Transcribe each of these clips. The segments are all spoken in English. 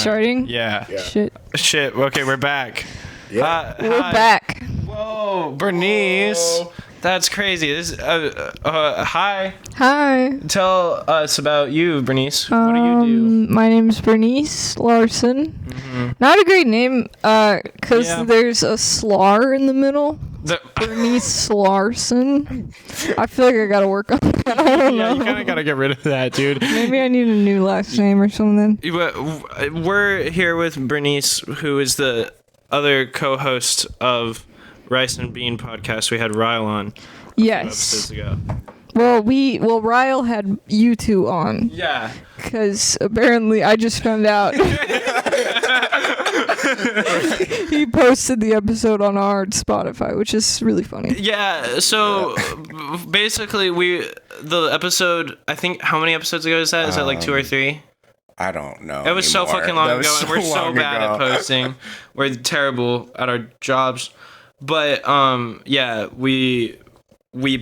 Starting? Yeah. Shit. Okay, we're back. Yeah. We're back. Whoa, Bernice. Whoa. That's crazy. Hi. Hi. Tell us about you, Bernice. What do you do? My name's Bernice Larson. Mm-hmm. Not a great name, because Yeah. there's a slur in the middle. Bernice Larson. I feel like I gotta work on that. I don't know. You kind of got to get rid of that, dude. Maybe I need a new last name or something. We're here with Bernice, who is the other co-host of Rice and Bean podcast. We had Ryle on Yes. episodes ago. Well, Ryle had you two on. Yeah. Because apparently I just found out he posted the episode on our Spotify, which is really funny. Yeah, so basically the episode, I think, how many episodes ago is that? Is that like 2 or 3? I don't know. It was so fucking long ago, and we're so bad at ago. posting. We're terrible at our jobs. But yeah, we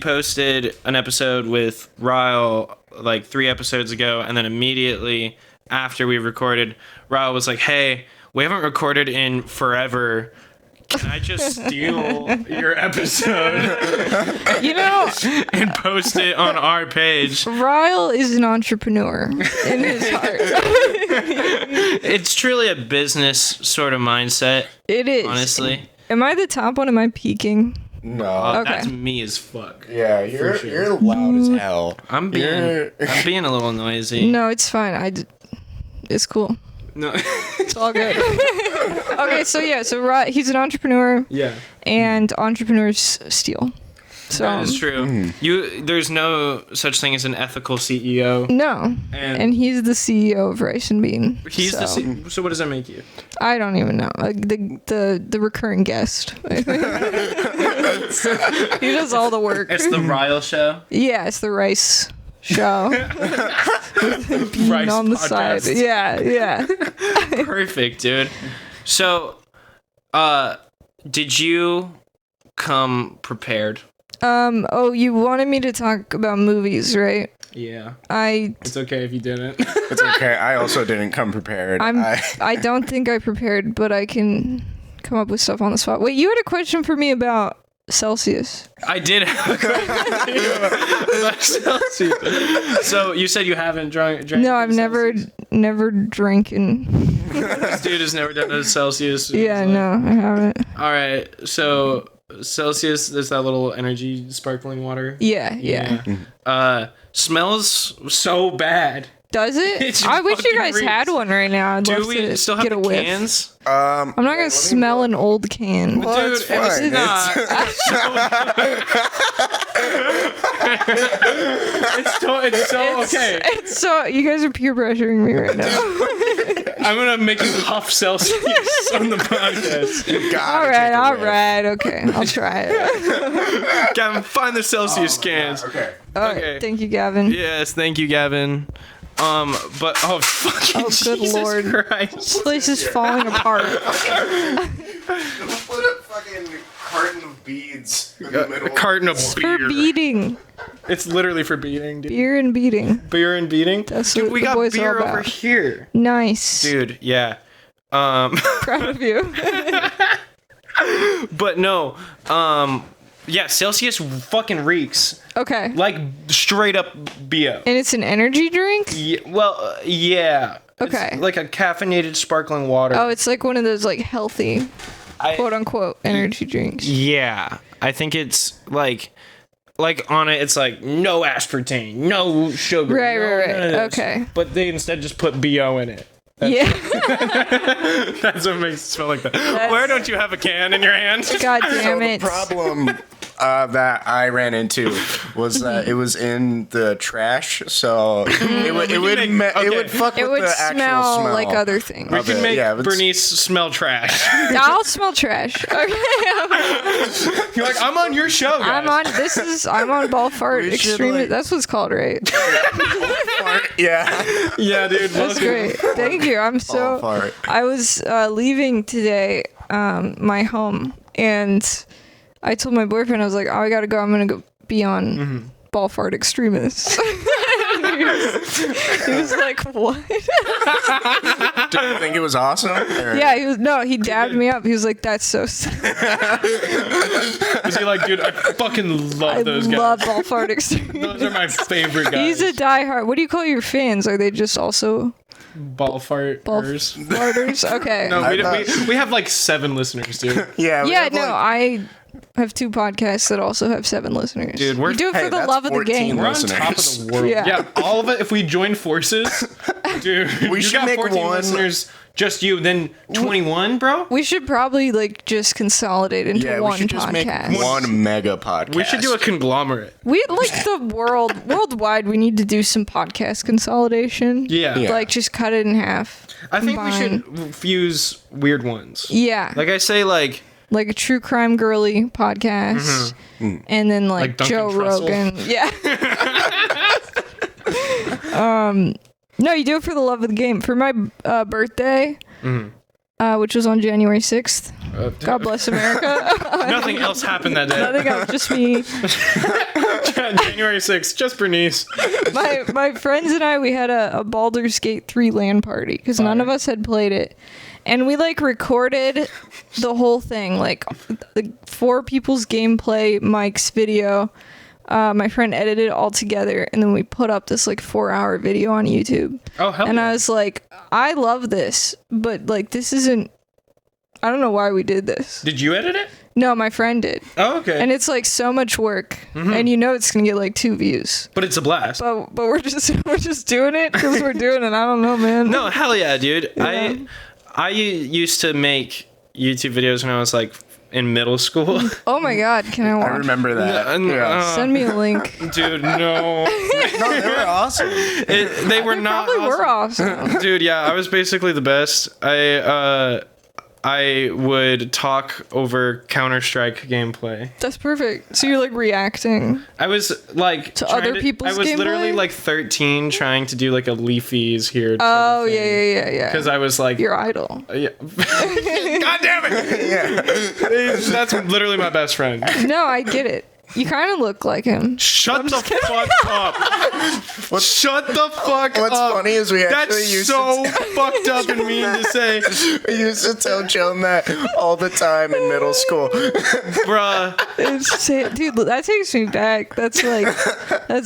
posted an episode with Ryle like 3 episodes ago, and then immediately after we recorded, Ryle was like, "Hey, we haven't recorded in forever. Can I just steal your episode and post it on our page?" Ryle is an entrepreneur in his heart. It's truly a business sort of mindset. It is. Honestly. Am I the top one? Am I peaking? No. Okay. That's me as fuck. Yeah, you're loud as hell. I'm being a little noisy. No, it's fine. It's cool. No. It's all good. Okay, so he's an entrepreneur. Yeah. And entrepreneurs steal. So That is true. There's no such thing as an ethical CEO. no, and he's the CEO of Rice and Bean. He's the CEO. So what does that make you? I don't even know. Like the recurring guest. I think. He does all the work. It's the Ryle show. Yeah, it's the Rice show. With Bean Rice on the podcast. side. Yeah. Perfect, dude. So, did you come prepared? Oh, you wanted me to talk about movies, right? Yeah. It's okay if you didn't. It's okay. I also didn't come prepared. I don't think I prepared, but I can come up with stuff on the spot. Wait, you had a question for me about Celsius. I did have a question about Celsius. So you said you haven't drank. No, I've never drank in. This dude has never done a Celsius. Yeah, no, I haven't. All right, so Celsius is that little energy sparkling water. Yeah. Smells so bad. Does It it? I wish you fucking guys reeks. had one right now. I'd Do love we to still have get the a whiff. cans? I'm not gonna smell an old can. Well, Dude, it's fine. it's not. It's so okay. It's so you guys are peer pressuring me right now. I'm gonna make you huff Celsius on the podcast. You gotta all take a whiff. right. Okay, I'll try it. Gavin, find the Celsius cans. Okay. All right, Okay. thank you, Gavin. Yes, thank you, Gavin. But fucking Oh, good Jesus Lord. Christ. This place is falling apart. Put a fucking carton of beads in the middle. A carton of For beer. beating, It's literally for beating, dude. beer and beating. Beer and beating. That's Dude, what we the got boys are beer all over about. here. Nice, Dude, yeah. proud of you. But no. Yeah, Celsius fucking reeks. Okay, Like straight up BO. and it's an energy drink. Yeah, well, yeah. Okay. It's like a caffeinated sparkling water. Oh, it's like one of those like healthy, quote unquote, energy drinks. Yeah, I think it's like on it, it's like no aspartame, no sugar. Right. none of this. Okay. But they instead just put BO in it. Yeah. That's what makes it smell like that. Where don't you have a can in your hand? God damn So it. the problem that I ran into was that it was in the trash, so it would fuck It with would the actual smell smell like other things. We of can it. make Yeah, it's- Bernice smell trash. I'll smell trash. Okay. You're like, I'm on your show, guys. I'm on Ballfart We should, Extremists. like- That's what it's called, right? Yeah. Yeah, dude. That's great. Thank you. I'm so. Ballfart. I was leaving today, my home, and I told my boyfriend, I was like, "Oh, I gotta go. I'm gonna go be on Ballfart Extremists." He was like, what? Did you think it was awesome? Or- Yeah, he dabbed me up. He was like, that's so sick. Was he like, dude, I fucking love I those guys. love Ballfart Extremists. Those are my favorite guys. He's a diehard. What do you call your fans? Are they just also Ballfarters. Ballfarters? Okay. No, we have like 7 listeners, dude. Yeah. we Yeah, have, no, like- I have 2 podcasts that also have 7 listeners. Dude, we do it hey, for the that's love of the 14 game. We're on listeners. top of the world. Yeah. All of it. If we join forces, dude, We you should got make 14 one- listeners. Just you, then 21, bro. We should probably like just consolidate into Yeah, we one should just make podcast. one mega podcast. We should do a conglomerate. We like the worldwide. We need to do some podcast consolidation. Yeah. Yeah. Like just cut it in half. I think we combine. should fuse weird ones. Yeah, Like I say, like like a true crime girly podcast, and then like Duncan Joe Trussell. Rogan. Yeah. No, you do it for the love of the game. For my birthday, which was on January 6th. God bless America. nothing else happened that day. Nothing else, just me. January 6th, just Bernice. My friends and I, we had a Baldur's Gate 3 LAN party because none of us had played it. And we like recorded the whole thing, like the 4 people's gameplay, Mike's video. My friend edited it all together, and then we put up this like 4-hour video on YouTube. Oh, hell And yeah. I was like, I love this, but like this isn't. I don't know why we did this. Did you edit it? No, my friend did. Oh, okay. And it's like so much work, and you know it's gonna get like 2 views. But it's a blast. But we're just doing it because we're doing it. I don't know, man. No, hell yeah, dude. Yeah. I used to make YouTube videos when I was like in middle school. Oh my god, can I watch? I remember that. Yeah. Send me a link. Dude, no. No, they were awesome. They were not Probably were awesome. awesome. Dude, yeah, I was basically the best. I would talk over Counter-Strike gameplay. That's perfect. So you're like reacting. I was like To trying other people's I was literally gameplay? like 13 trying to do like a Leafy's here. Oh yeah. Because I was like, Your idol. yeah. God damn it! That's literally my best friend. No, I get it. You kind of look like him. Shut the fuck up. Shut the fuck up. What's funny is we actually That's used so to fucked up and mean to say. we used to tell Joan that all the time in middle school. Bruh. Dude, that takes me back. That's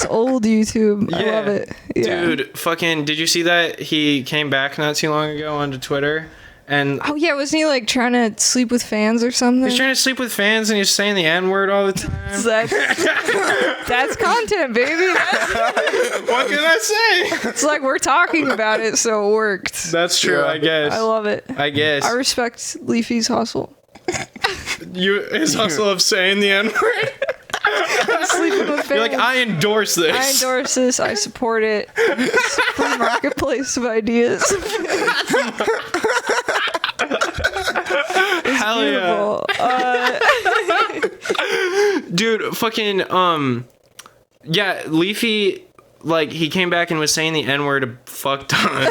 old YouTube. I love it. Yeah. Dude, fucking, did you see that he came back not too long ago onto Twitter? And Oh yeah, wasn't he like trying to sleep with fans or something? he's trying to sleep with fans and he's saying the N-word all the time. That's content, baby. What can I say? It's like we're talking about it, so it worked. That's true, Yeah. I guess. I love it. I guess. I respect Leafy's hustle. His hustle of saying the N-word. Sleeping with fans. You're like, I endorse this. I endorse this. I support it. It's a free marketplace of ideas. Hell yeah. Beautiful. Dude, fucking, yeah, Leafy, like, he came back and was saying the N-word a fuck ton.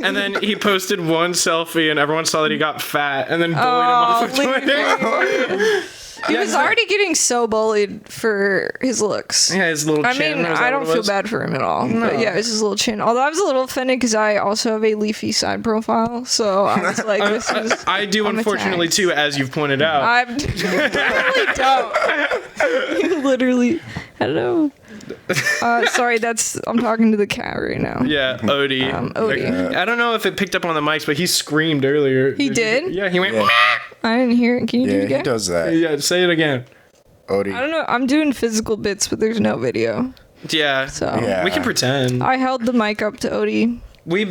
And then he posted one selfie and everyone saw that he got fat and then bullied him off of Twitter. He was already getting so bullied for his looks. Yeah, his little I chin. mean, was that I don't what it feel was? bad for him at all. But yeah, it's his little chin. Although I was a little offended because I also have a Leafy side profile. So I was like, this is... I do, I'm unfortunately, attacked. too, as you've pointed out. I literally don't. You literally... Hello. Sorry, I'm talking to the cat right now. Yeah, Odie. Odie. I don't know if it picked up on the mics, but he screamed earlier. He did? Yeah, he went. Yeah. I didn't hear it. Can you do it Yeah, again? he does that. Yeah, say it again. Odie. I don't know. I'm doing physical bits, but there's no video. Yeah. So Yeah. We can pretend. I held the mic up to Odie. We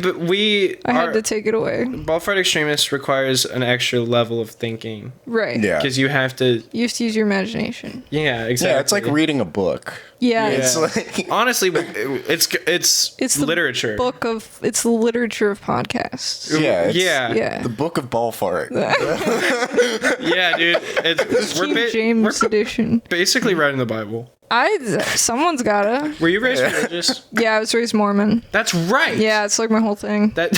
I had to take it away. Ballfart Extremists requires an extra level of thinking Right. Yeah. because you have to. You have to use your imagination. Yeah, exactly. Yeah, it's like reading a book. Yeah. Yeah. It's like Honestly, it's It's the literature. It's the literature of podcasts. yeah, it's Yeah. Yeah. the book of Ballfart. Yeah, dude. King James edition. Basically writing the Bible. Someone's gotta. Were you raised religious? Yeah, I was raised Mormon. That's right. Yeah, it's like my whole thing. That.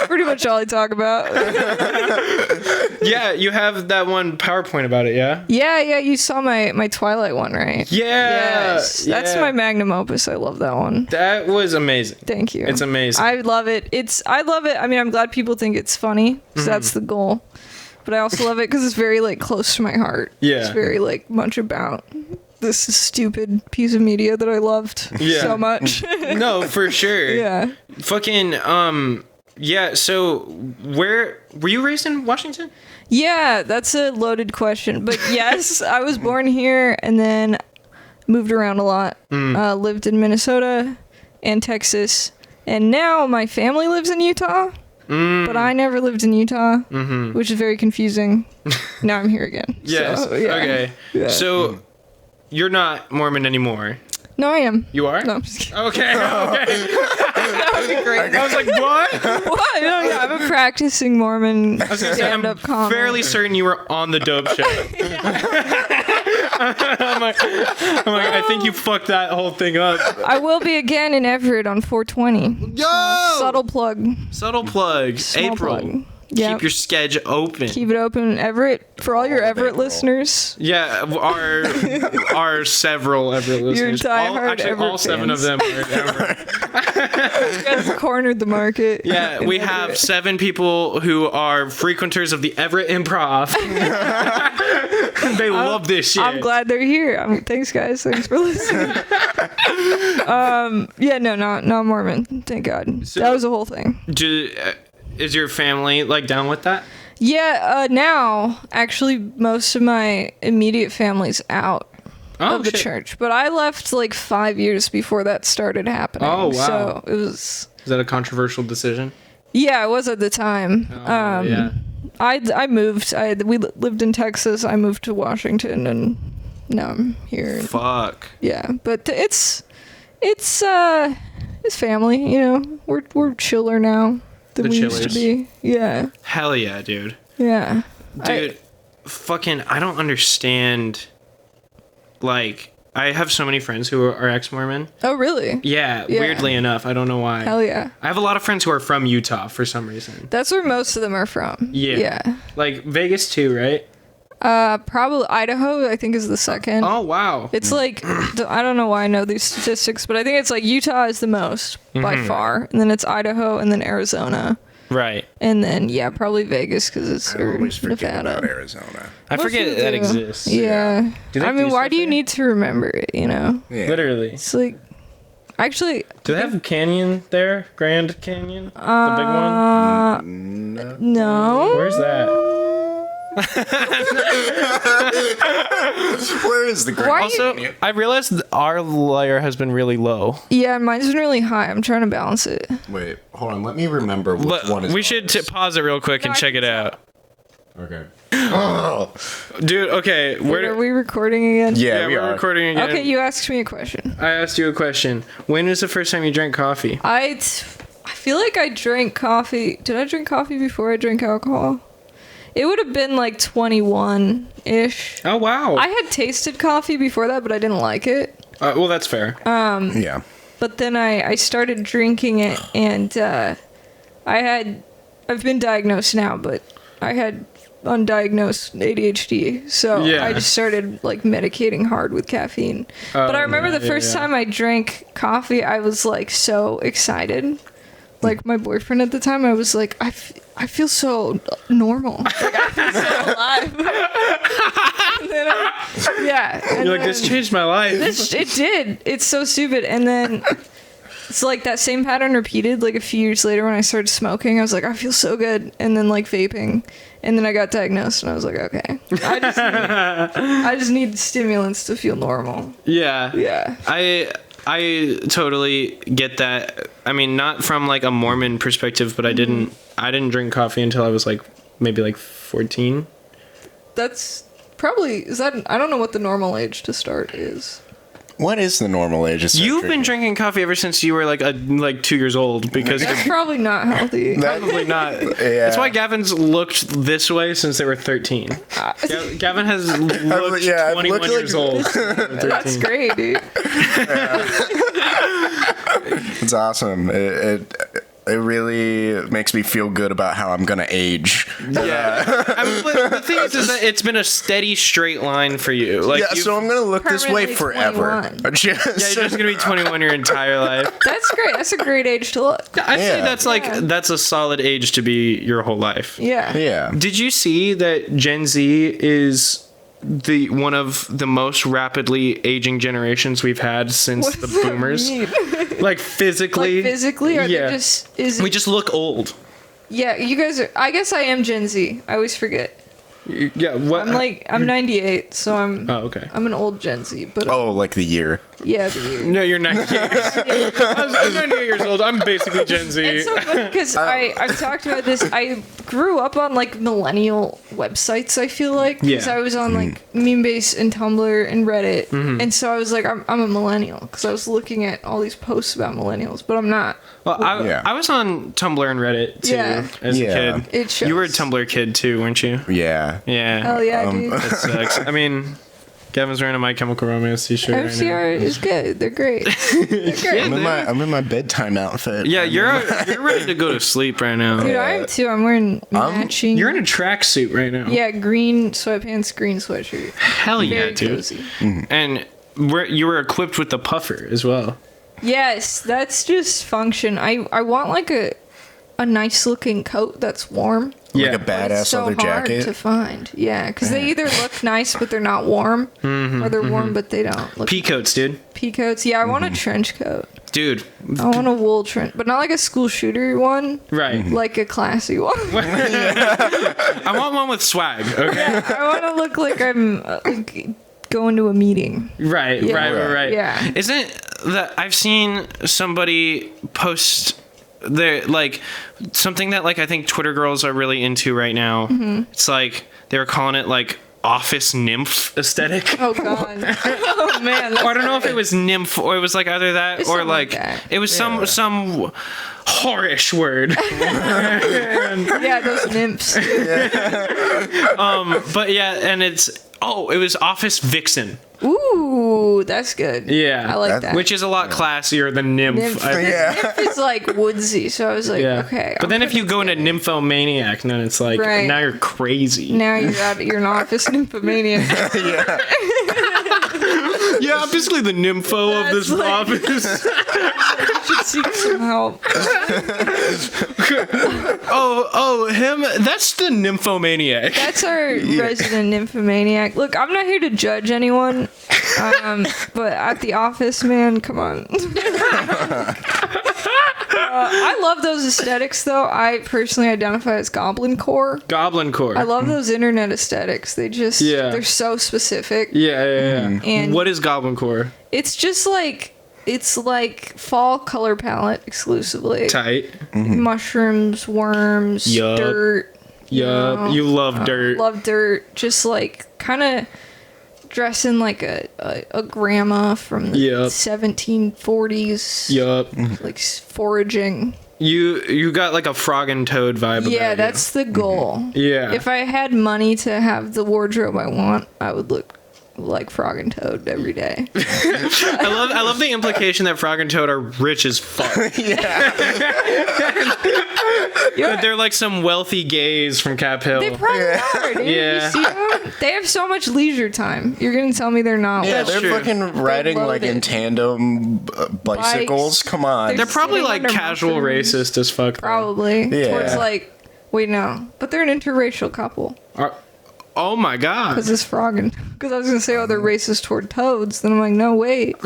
Pretty much much all I talk about. Yeah, you have that one PowerPoint about it, yeah? Yeah, you saw my Twilight one, right? Yeah. Yes. That's yeah. my magnum opus. I love that one. That was amazing. Thank you. It's amazing. I love it. I love it. I mean, I'm glad people think it's funny, because that's the goal. But I also love it because it's very, like, close to my heart. Yeah. It's very, like, much about this stupid piece of media that I loved so much. No, for sure. Yeah. Fucking, yeah, so where were you raised in Washington? Yeah, that's a loaded question. But yes, I was born here and then moved around a lot. Lived in Minnesota and Texas. And now my family lives in Utah. But I never lived in Utah, which is very confusing. Now I'm here again. Yes. So, yeah. Okay. Yeah. So you're not Mormon anymore. No, I am. You are? No, I'm just kidding. Okay. That would be great. I was like, what? What? No, yeah, I'm a practicing Mormon I'm stand-up comic. fairly certain you were on the dope show. I'm like, I think you fucked that whole thing up. I will be again in Everett on 420. Yo! Subtle plug. Subtle plug. Small April. plug. Yep. Keep your schedule open. Keep it open, Everett. For all your Everett April. listeners. Yeah, our several Everett listeners. diehard Everett all 7 of fans. them are Everett. You guys cornered the market. Yeah, in we Everett. have 7 people who are frequenters of the Everett Improv. They love this shit. I'm glad they're here. Thanks, guys. Thanks for listening. Yeah, no, not Mormon. Thank God. So- That was the whole thing. Is your family like down with that? Yeah, now, actually, most of my immediate family's out of the shit. church. But I left like 5 years before that started happening. Oh, wow. So it was... Is that a controversial decision? Yeah, it was at the time. Yeah. I moved. We lived in Texas. I moved to Washington, and now I'm here. Fuck. Yeah, but it's family. You know, we're chiller now than The we used to chillers. be. Yeah, Hell yeah, dude. yeah. Dude, I don't understand. Like, I have so many friends who are ex-Mormon. Oh, really? Yeah, Yeah. weirdly enough. I don't know why. Hell yeah. I have a lot of friends who are from Utah for some reason. That's where most of them are from. Yeah. Yeah. Like, Vegas too, right? Probably Idaho, I think, is the second. Oh, wow. It's like, I don't know why I know these statistics, but I think it's like Utah is the most by far. And then it's Idaho and then Arizona. Right. And then, yeah, probably Vegas because it's I or always forget Nevada. about Arizona. I Most forget people that do. exists. Yeah. Do they I mean, do why stuff do you there? need to remember it, you know? Yeah. Literally. It's like, actually, Do they have a canyon there? Grand Canyon? The big one? no. Where's that? Where is the Why Grand Also, Canyon? I realized our layer has been really low. Yeah, mine's been really high. I'm trying to balance it. Wait, hold on. Let me remember which one is We should pause it real quick and No, I check can it tell. out. Okay. Oh. Dude, okay. Are we recording again? Yeah, we we're are. recording again. Okay, you asked me a question. I asked you a question. When was the first time you drank coffee? I feel like I drank coffee. Did I drink coffee before I drank alcohol? It would have been like 21-ish. Oh, wow. I had tasted coffee before that, but I didn't like it. Well, that's fair. Yeah. But then I started drinking it, and I've been diagnosed now, but I had undiagnosed ADHD, so Yeah. I just started like medicating hard with caffeine. But I remember the first time I drank coffee, I was like so excited. Like my boyfriend at the time, I was like, I feel so normal. Like I feel so alive. And then and You're like, this changed my life. it did. It's so stupid. And then it's like that same pattern repeated like a few years later when I started smoking. I was like, I feel so good. And then like vaping. And then I got diagnosed and I was like, okay. I just need stimulants to feel normal. Yeah. Yeah. I totally get that. I mean, not from like a Mormon perspective, but I didn't drink coffee until I was like maybe like 14. That's probably, I don't know what the normal age to start is. What is the normal age of You've been drinking coffee ever since you were like 2 years old because That's probably not healthy. probably not. Yeah. That's why Gavin's looked this way since they were 13. Gavin has looked I've 21 looked years like- old. That's great, dude. It's awesome. it really makes me feel good about how I'm gonna age. Yeah. I mean, but the thing is that it's been a steady straight line for you. Like, Yeah, so I'm gonna look this way Permanently forever. 21. you're just gonna be 21 your entire life. That's great. That's a great age to look. I'd say Yeah. that's a solid age to be your whole life. Yeah. Yeah. Did you see that Gen Z is one of the most rapidly aging generations we've had since What the does that boomers? mean? Like physically? Like physically, or Yeah. they just is We just look old. yeah. You guys are. I guess I am Gen Z. I always forget. Yeah, what? I'm 98, so I'm Oh, okay. I'm an old Gen Z. But Oh, like the year. yeah, the year. No, you're 98 years I'm 98 years old. I'm basically Gen Z. It's so funny because I've talked about this. I grew up on like millennial websites. I feel like because Yeah. I was on like Memebase and Tumblr and Reddit, and so I was like, I'm a millennial because I was looking at all these posts about millennials, but I'm not. Well, Yeah. I was on Tumblr and Reddit too Yeah. as Yeah. a kid. It shows. You were a Tumblr kid too, weren't you? Yeah. Yeah. Hell yeah, dude. That sucks. I mean, Gavin's wearing a My Chemical Romance t-shirt right now. MCR is good. They're great. They're great. I'm in my bedtime outfit. Yeah, you're ready to go to sleep right now. Dude, I am too. I'm wearing matching. You're in a tracksuit right now. yeah, green sweatpants, green sweatshirt. Hell yeah, Very dude. cozy. And you were equipped with the puffer as well. Yes, that's just function. I want like a nice looking coat that's warm. Yeah. Like a badass It's so leather hard jacket. to find. Yeah, because they either look nice but they're not warm, or they're warm but they don't. Look Pea coats, dude. pea coats. Yeah, I want a trench coat. Dude. I want a wool trench, but not like a school shooter one. Right. Like a classy one. I want one with swag. Okay. I want to look like I'm like going to a meeting. Right, Yeah. right. Yeah. Isn't that I've seen somebody post their like something that like I think Twitter girls are really into right now. It's like they were calling it like office nymph aesthetic. Oh god. Oh man. Or I don't know if it was nymph or it was like either that It's or something like that. it was some whorish word. Yeah, those nymphs. But yeah, and it was office vixen. Ooh, that's good. Yeah. I like that. Which is a lot classier than nymph. Nymph. I think. Yeah. Nymph is like woodsy, so I was like, Yeah. okay. But I'm then if you putting go into together. nymphomaniac, then it's like Right. now you're crazy. Now you're an office nymphomaniac. Yeah, I'm basically the nympho of this That's like- office. Should seek some help. oh, him. That's the nymphomaniac. That's our resident nymphomaniac. Look, I'm not here to judge anyone, but at the office, man, come on. I love those aesthetics, though. I personally identify as Goblin Core. Goblin core. I love those internet aesthetics. They're so specific. Yeah. And What is goblin core? it's just like fall color palette exclusively. Tight. Mushrooms, worms, Yup. dirt. Yup. know, You love dirt. Love dirt. Just like kind of dressing like a grandma from the Yup. 1740s. Yup. Like foraging. You got like a frog and toad vibe. Yeah, about that's the goal. you. Yeah. If I had money to have the wardrobe I want, I would look like Frog and Toad every day. I love the implication that Frog and Toad are rich as fuck. That they're like some wealthy gays from Cap Hill. They probably are, dude. Yeah. You see them? They have so much leisure time. You're gonna tell me they're not? Yeah, That's they're true. fucking riding like in loaded. tandem bicycles. Bikes. Come on. They're probably sitting like under casual mushrooms. racist as fuck. though. Probably. Yeah. Towards like, wait, no. But they're an interracial couple. Oh my god. Because this frog and. Because I was gonna say, oh, they're racist toward toads. Then I'm like, no, wait. Oh,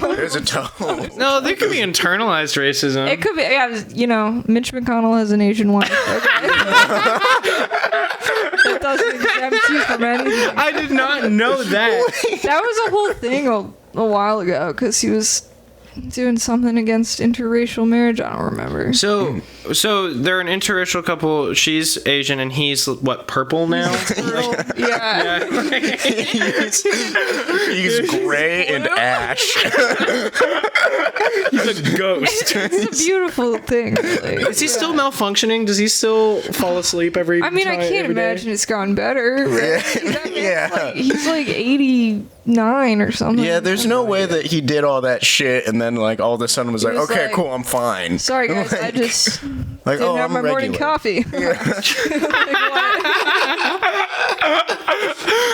wait. There's a toad. No, there could be internalized racism. It could be, yeah, Mitch McConnell has an Asian wife. Okay. That doesn't exempt you from anything. I did not know that. That was a whole thing a while ago because he was doing something against interracial marriage. I don't remember. So they're an interracial couple. She's Asian and he's what, purple now? Yeah. He's gray and ash. He's a ghost. It's a beautiful thing. Really. Is he still malfunctioning? Does he still fall asleep every I mean, I time- can't every day? imagine it's gone better. Right? That man's Yeah. like, he's like 80 9 or something. Yeah, there's no way that he did all that shit and then like all of a sudden was like, was okay, like, cool, I'm fine. Sorry guys, I Like- just Like, didn't oh, have I'm my morning regular. coffee.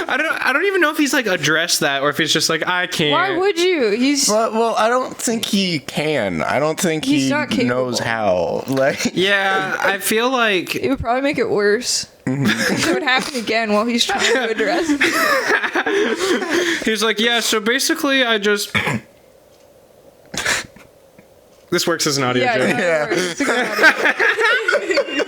I don't even know if he's like addressed that or if he's just like, I can't. Why would you? He's Well, I don't think he can. I don't think He's he not capable. knows how. Like, Yeah, I feel like it would probably make it worse. It would happen again while he's trying to address it. he's like, yeah, so basically I just this works as an audio Yeah, joke. it works. It's a good idea.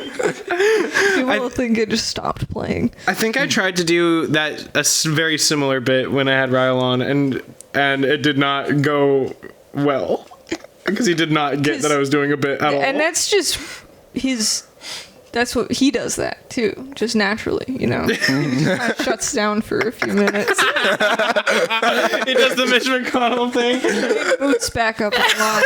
People will think it just stopped playing. I think I tried to do that very similar bit when I had Ryle on, and it did not go well because he did not get that I was doing a bit at all. And that's just that's what he does that too, just naturally, you know. He kind of shuts down for a few minutes, He does the Mitch McConnell thing. boots back up online.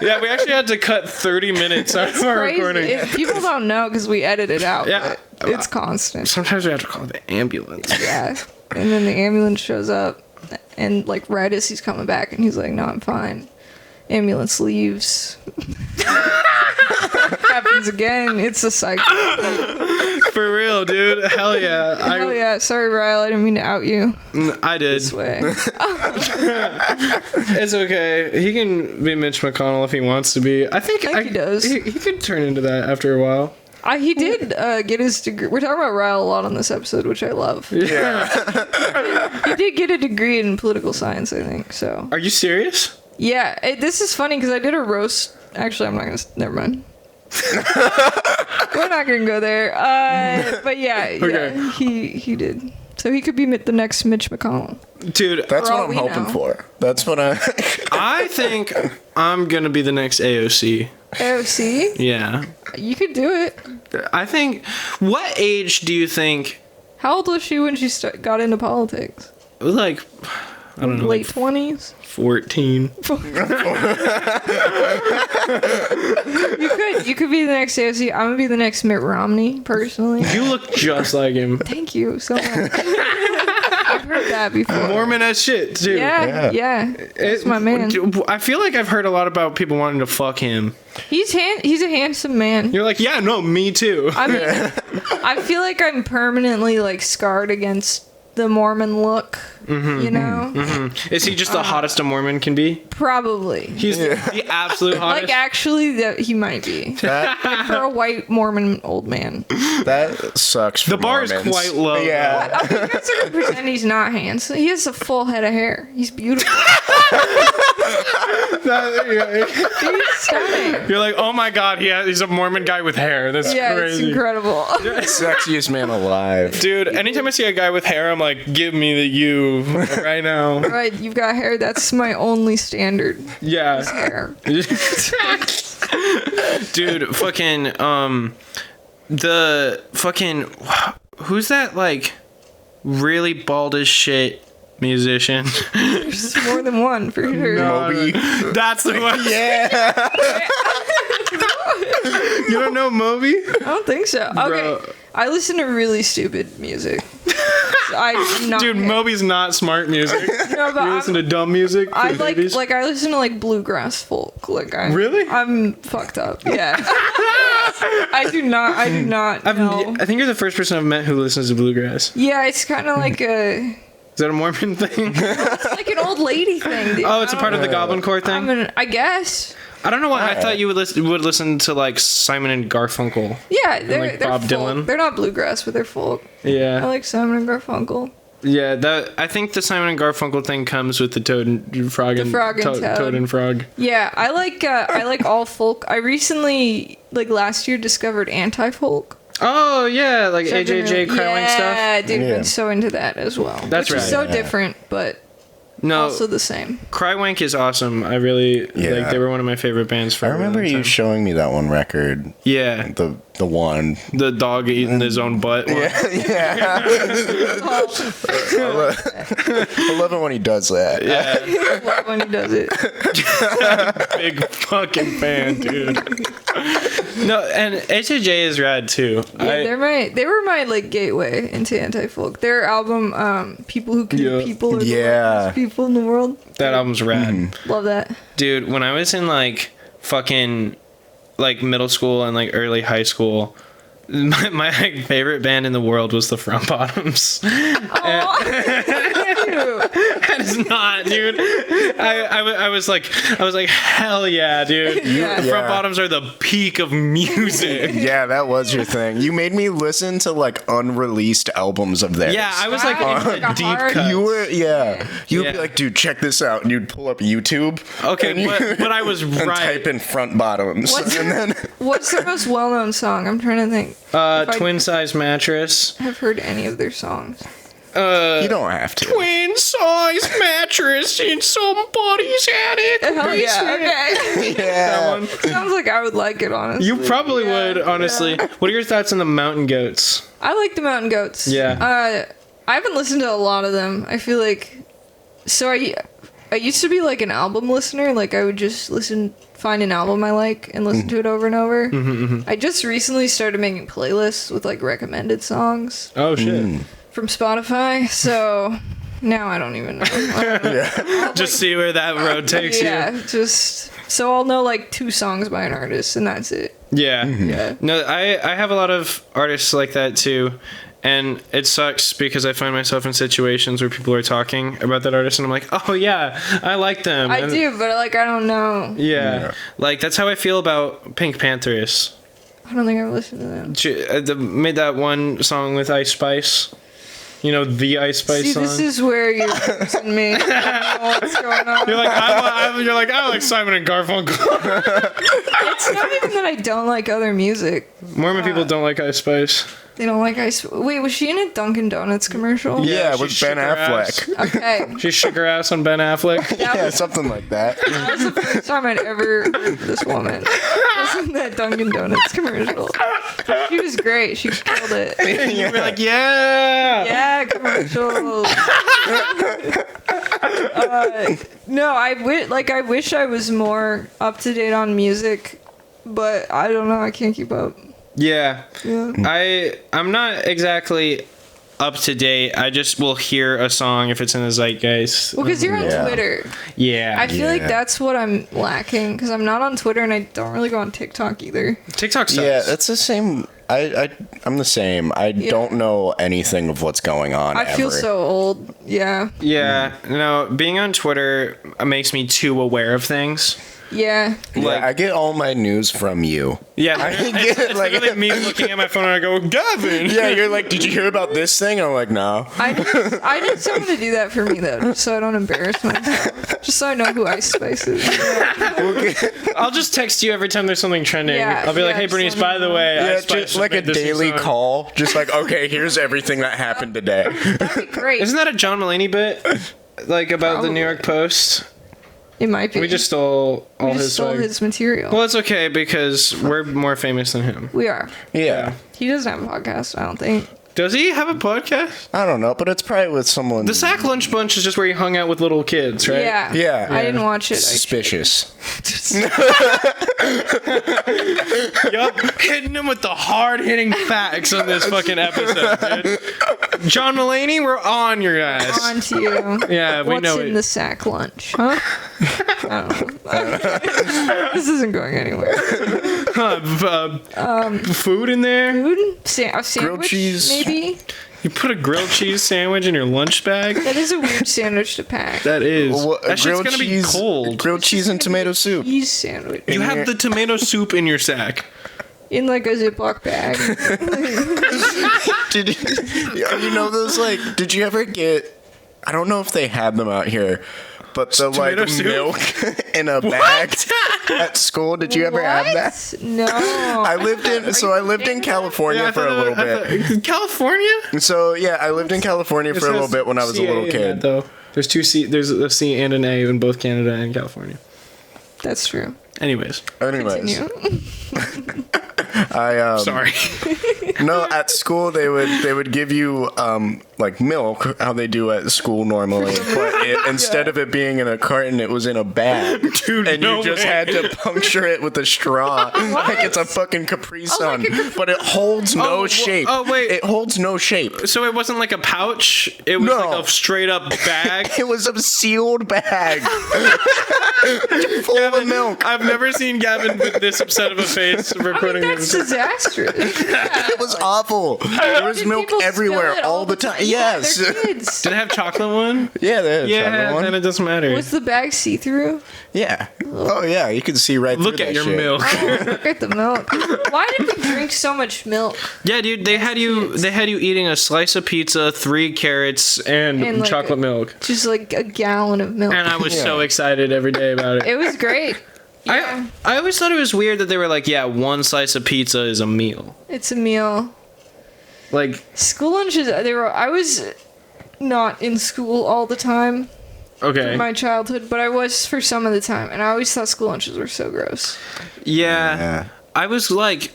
Yeah, we actually had to cut 30 minutes out of our Crazy. recording. People don't know because we edit it out. Yeah. But it's constant. Sometimes we have to call the ambulance. Yeah, and then the ambulance shows up, and like right as he's coming back, and he's like, "No, I'm fine." Ambulance leaves. Happens again. It's a cycle. For real, dude. Hell yeah. Oh yeah, sorry, Ryle. I didn't mean to out you I did. this way. It's okay. He can be Mitch McConnell if he wants to be. I think he does. He could turn into that after a while. He did get his degree. We're talking about Ryle a lot on this episode, which I love. Yeah. He did get a degree in political science, I think. So Are you serious? yeah, this is funny because I did a roast. Actually, I'm not gonna. Never mind. We're not gonna go there. But yeah, Okay. yeah, he did. So he could be the next Mitch McConnell. Dude, that's For what all I'm we hoping know. for. That's what I. I think I'm going to be the next AOC. AOC, Yeah. you could do it. I think. What age do you think. How old was she when she got into politics? Like, I don't know. Late Like 20s. 14. You could be the next AOC. I'm gonna be the next Mitt Romney, personally. You look just like him. Thank you so much. I've heard that before. Mormon as shit, too. Yeah. That's my man. I feel like I've heard a lot about people wanting to fuck him. He's a handsome man. You're like, yeah, no, me too. I mean, I feel like I'm permanently like scarred against the Mormon look. You know, Is he just the hottest a Mormon can be? probably. He's the absolute hottest. Like actually, that he might be That for a white Mormon old man. that sucks. For The bar is Mormons. quite low. Yeah. You guys are gonna pretend he's not handsome. He has a full head of hair. He's beautiful. He's stunning. You're like, oh my god, he's a Mormon guy with hair. That's Yeah, it's crazy. incredible. Sexiest man alive. Dude, anytime I see a guy with hair, I'm like, give me the you right now. Right, you've got hair. That's my only standard. Yeah. Hair. Dude, fucking, the fucking, who's that, like, really bald as shit musician? There's more than one for sure. Moby. That's the one. Yeah. You don't know Moby? I don't think so. Okay, Bro. I listen to really stupid music. I do not. Dude, Moby's not smart music. No, but You listen to dumb music for I babies? I listen to like bluegrass folk. Like Really? I'm fucked up. Yeah. I do not know. I think you're the first person I've met who listens to bluegrass. Yeah, it's kind of like a Is that a Mormon thing? it's like an old lady thing. Dude. Oh, it's a part of the Goblin Core thing? I guess. I don't know why. I thought you would listen to like Simon and Garfunkel. Yeah, they're like they're Bob folk. Dylan? They're not bluegrass, but they're folk. I Yeah, like Simon and Garfunkel. yeah. I think the Simon and Garfunkel thing comes with the Toad and Frog and Frog and Toad. Toad and Frog. Yeah, I like all folk. I recently, like last year, discovered anti-folk. Oh yeah, like AJJ Crowing stuff. Yeah, dude, Yeah. I'm so into that as well. That's which is right. so different, but No, also the same. Crywank is awesome. I really Yeah. like. They were one of my favorite bands for. I a remember long you time. showing me that one record. Yeah, the one. The dog eating his own butt. One. Yeah. I love it when he does that. Yeah. I love when he does it. Big fucking fan, dude. No, and HJ is rad too. Yeah, they were my like gateway into anti-folk. Their album, People Who Can Be People, are the luckiest people in the world. That album's rad. Love that. Dude, when I was in like fucking like middle school and like early high school, my like, favorite band in the world was the Front Bottoms. That is not, dude. I was like hell yeah, dude. The Front Bottoms are the peak of music. Yeah, that was your thing. You made me listen to like unreleased albums of theirs. Yeah, I was like into deep cuts. You were, you'd be like, dude, check this out, and you'd pull up YouTube. Okay, but I was and right. type in Front Bottoms. What's their most well-known song? I'm trying to think. Twin Size Mattress. I've heard any of their songs. You don't have to. Twin size mattress in somebody's attic. Hell yeah, okay. Yeah. That one. Sounds like I would like it, honestly. You probably would, honestly. What are your thoughts on the Mountain Goats? I like the Mountain Goats. Yeah. I haven't listened to a lot of them. I feel like... So I used to be like an album listener. Like I would just find an album I like and listen to it over and over. I just recently started making playlists with like recommended songs. Oh, shit. From Spotify, so now I don't even know. Just see where that road takes you. Yeah, just so I'll know like 2 songs by an artist, and that's it. Yeah. Yeah. No, I have a lot of artists like that too, and it sucks because I find myself in situations where people are talking about that artist, and I'm like, oh yeah, I like them. I do, but like I don't know. Yeah. Like that's how I feel about Pink Panthers. I don't think I've listened to them. She made that one song with Ice Spice. You know, the Ice Spice song. This is where you're losing me. I don't know what's going on. You're like, I like Simon and Garfunkel. It's not even that I don't like other music. Mormon people don't like Ice Spice. They don't like Ice. Wait, was she in a Dunkin' Donuts commercial? Yeah, she with shook Ben her Affleck. ass. Okay. She shook her ass on Ben Affleck. Yeah, something like that. That was the first time I'd ever heard of this woman. Was in that Dunkin' Donuts commercial. She was great. She killed it. You'd be like, yeah. Yeah, commercials. No, I wish I was more up to date on music, but I don't know. I can't keep up. Yeah. Yeah. I'm not exactly up to date. I just will hear a song if it's in the zeitgeist. Well, because you're on Twitter. Yeah. I feel like that's what I'm lacking, because I'm not on Twitter and I don't really go on TikTok either. TikTok sucks. Yeah, that's the same. I'm the same. I don't know anything of what's going on. I feel so old. Yeah. Yeah. No, being on Twitter makes me too aware of things. Yeah. Like, I get all my news from you. Yeah. I It's get like literally me looking at my phone and I go, Gavyn. Yeah, you're like, did you hear about this thing? I'm like, no. I need someone to do that for me, though, just so I don't embarrass myself. Just so I know who Ice Spice is. I'll just text you every time there's something trending. Yeah, I'll be like, hey, Bernice, by the way, Yeah, Ice Spice just like a made this new daily song. call. Just like, okay, here's everything that happened today. That'd be great. Isn't that a John Mulaney bit? Like about the New York Post? It might be. We just stole all his stole swag. his material. Well, it's okay because we're more famous than him. We are. Yeah. He doesn't have a podcast, I don't think. Does he have a podcast? I don't know, but it's probably with someone. The Sack Lunch Bunch is just where he hung out with little kids, right? Yeah. Yeah. I didn't watch it. Suspicious. Yup. Hitting him with the hard-hitting facts on this fucking episode, dude. John Mulaney, we're on your ass. On to you. Yeah, we What's know in it. the sack lunch, huh? I don't know. This isn't going anywhere. Food in there? Food? A sandwich, Grilled cheese. maybe? You put a grilled cheese sandwich in your lunch bag? That is a weird sandwich to pack. That is. Well, That shit's gonna be cold. Grilled cheese and tomato soup. Cheese sandwich. You have the tomato soup in your sack. In like a Ziploc bag. Did you know those, like, did you ever get, I don't know if they had them out here, but the like Tomato soup? milk in a bag at school. Did you ever have that? No. I lived in California for a little bit. California? So yeah, I lived in California for a little bit when I was a little kid. Though there's two C. There's a C and an A in both Canada and California. That's true. Anyways. Continue. Sorry. No, at school they would give you like milk, how they do at school normally, but instead of it being in a carton, it was in a bag. Dude, and no you just way. had to puncture it with a straw, like it's a fucking Capri Sun. But it holds no shape. oh, wait. It holds no shape. So it wasn't like a pouch. It was No. like a straight up bag. It was a sealed bag full of milk. I've never seen Gavin with this upset of a face recording That's this. disastrous. It was awful. There was Did milk people spill everywhere it all the time. Yeah, Yes. they're kids. Did it have chocolate one? Yeah, there's Yeah, one. then it doesn't matter. Was the bag see-through? Yeah. Oh yeah, you can see right Look through at that your shit. milk. Look at the milk. Why did we drink so much milk? Yeah, dude, they had you eating a slice of pizza, 3 carrots, and And, like, chocolate milk. Just like a gallon of milk. And I was so Yeah. excited every day about it. It was great. Yeah, I always thought it was weird that they were like, yeah, 1 slice of pizza is a meal. it's a meal. Like, School lunches. I was not in school all the time okay. in my childhood, but I was for some of the time, and I always thought school lunches were so gross. Yeah. I was like,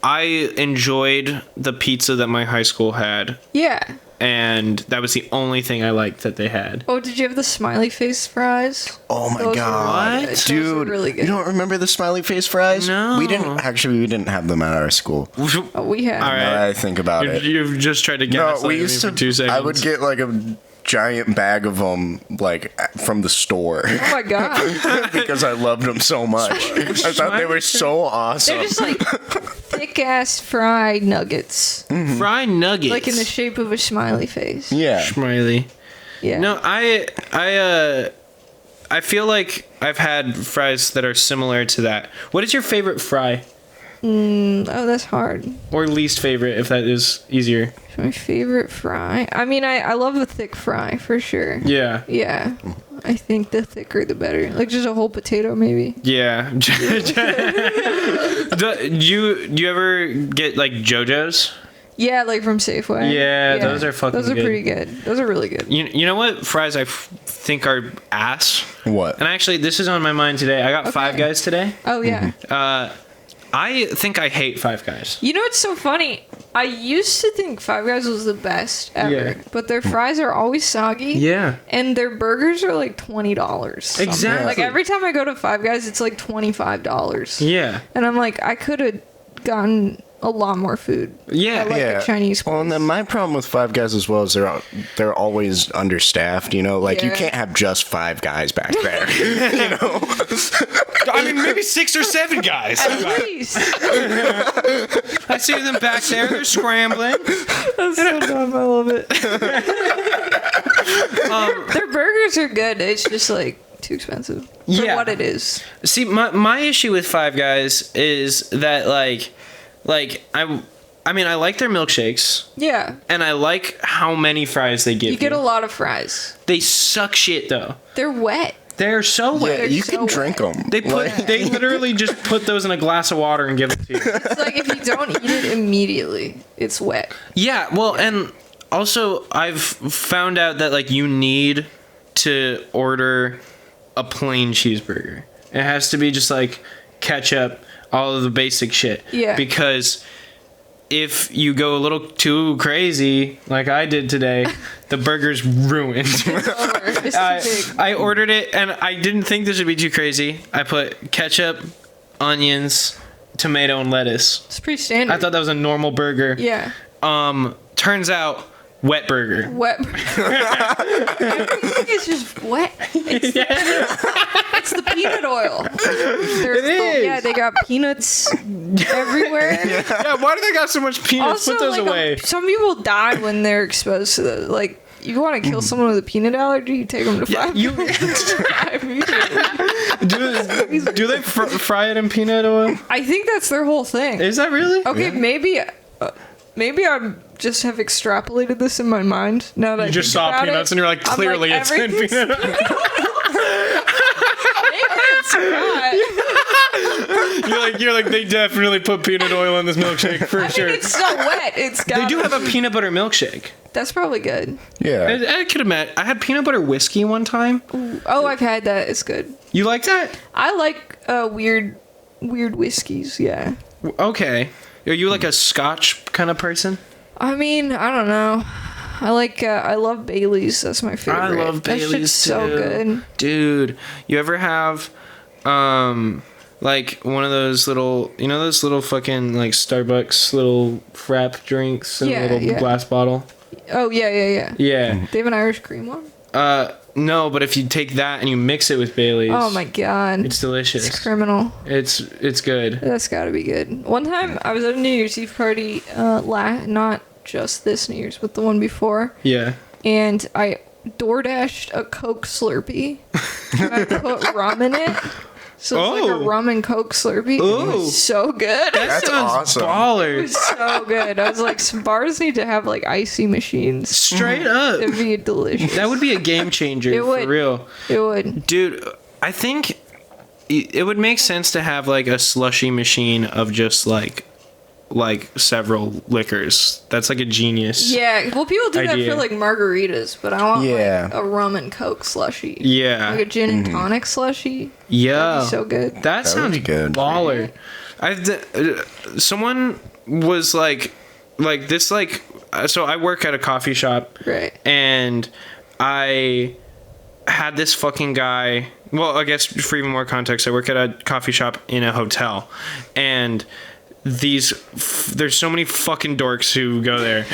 I enjoyed the pizza that my high school had, Yeah. and that was the only thing I liked that they had. Oh, did you have the smiley face fries? Oh my Those were god, really good. Those dude! were really good. You don't remember the smiley face fries? No. We didn't have them at our school. Oh, we had. All right. Now that I think about it. You've just tried to gaslight No, we me used for to. 2 seconds. I would get like a giant bag of them, like from the store, Oh my god. because I loved them so much. I thought they were so awesome. They're just like thick ass fried nuggets, fried nuggets. like in the shape of a smiley face. Yeah. Smiley. Yeah. No, I feel like I've had fries that are similar to that. What is your favorite fry? Oh, that's hard. Or least favorite, if that is easier. My favorite fry. I mean, I love a thick fry for sure. Yeah. Yeah. I think the thicker the better. Like just a whole potato, maybe. Yeah. Do you ever get like JoJo's? Yeah, like from Safeway. Yeah, those are fucking Those are good. pretty good. Those are really good. You know what fries I think are ass? What? And actually, this is on my mind today. I got Five Guys today. Oh yeah. I think I hate Five Guys. You know what's so funny? I used to think Five Guys was the best ever, Yeah. but their fries are always soggy. Yeah. And their burgers are like $20. Exactly. Like every time I go to Five Guys, it's like $25. Yeah. And I'm like, I could have gotten a lot more food. Yeah. I like a Chinese Well, and then my problem with Five Guys as well is they're always understaffed. You know, like you Yeah. can't have just 5 guys back there. You know. I mean, maybe 6 or 7 guys. Please. I see them back there. They're scrambling. That's so dumb. I love it. Their burgers are good. It's just like too expensive for Yeah. what it is. See, my issue with Five Guys is that like I mean, I like their milkshakes, Yeah. and I like how many fries they give You get a lot of fries. They suck shit though. They're wet. They're so Yeah, wet. you so can drink wet. them. They literally just put those in a glass of water and give it to you. It's like if you don't eat it immediately, it's wet. Yeah, well, and also I've found out that like you need to order a plain cheeseburger. It has to be just like ketchup, all of the basic shit. Yeah. Because if you go a little too crazy, like I did today, the burger's ruined. It's too big. I ordered it, and I didn't think this would be too crazy. I put ketchup, onions, tomato, and lettuce. It's pretty standard. I thought that was a normal burger. Yeah. Turns out, wet burger. Wet. Everything is just wet. It's the peanut oil. It is. Yeah, they got peanuts everywhere. Yeah, why do they got so much peanuts? Also, Put those like, away. some people die when they're exposed to the like. You want to kill someone with a peanut allergy? You take them to Five you- immediately. do they fry it in peanut oil? I think that's their whole thing. Is that really? Okay, maybe I just have extrapolated this in my mind. Now that You just saw peanuts and you're like, clearly it's in everything's- peanut oil. Maybe it's not. You're like, they definitely put peanut oil in this milkshake for I sure. mean, it's so wet. It's got. They do have a peanut butter milkshake. That's probably good. Yeah. I could admit, I had peanut butter whiskey one time. Oh, I've had that. It's good. You like that? I like weird weird whiskeys. Yeah. Okay. Are you like a Scotch kind of person? I mean, I don't know. I love Bailey's. That's my favorite. I love Bailey's that shit's so too. good. Dude, you ever have like one of those little, those little fucking like Starbucks little frap drinks in a little glass bottle? Oh, yeah. Yeah. They have an Irish cream one? No, but if you take that and you mix it with Bailey's. Oh my god. It's delicious. It's criminal. It's good. That's gotta be good. One time I was at a New Year's Eve party, not just this New Year's, but the one before. Yeah. And I DoorDashed a Coke Slurpee. And I put rum in it. So it's like a rum and Coke Slurpee. Ooh. It was so good. That sounds awesome. baller. It was so good. I was like, some bars need to have like icy machines. Straight up. It'd be delicious. That would be a game changer. It would. For real. It would. Dude, I think it would make sense to have like a slushy machine of just like several liquors. That's like a genius. Yeah, well, people do idea. that for like margaritas, but I want Yeah. like a rum and Coke slushy. Yeah. Like a gin and tonic slushy. Yeah. That'd be so good. That sounds would be good. baller. Someone was like this, like, so I work at a coffee shop. Right. And I had this fucking guy. Well, I guess for even more context, I work at a coffee shop in a hotel. And there's so many fucking dorks who go there.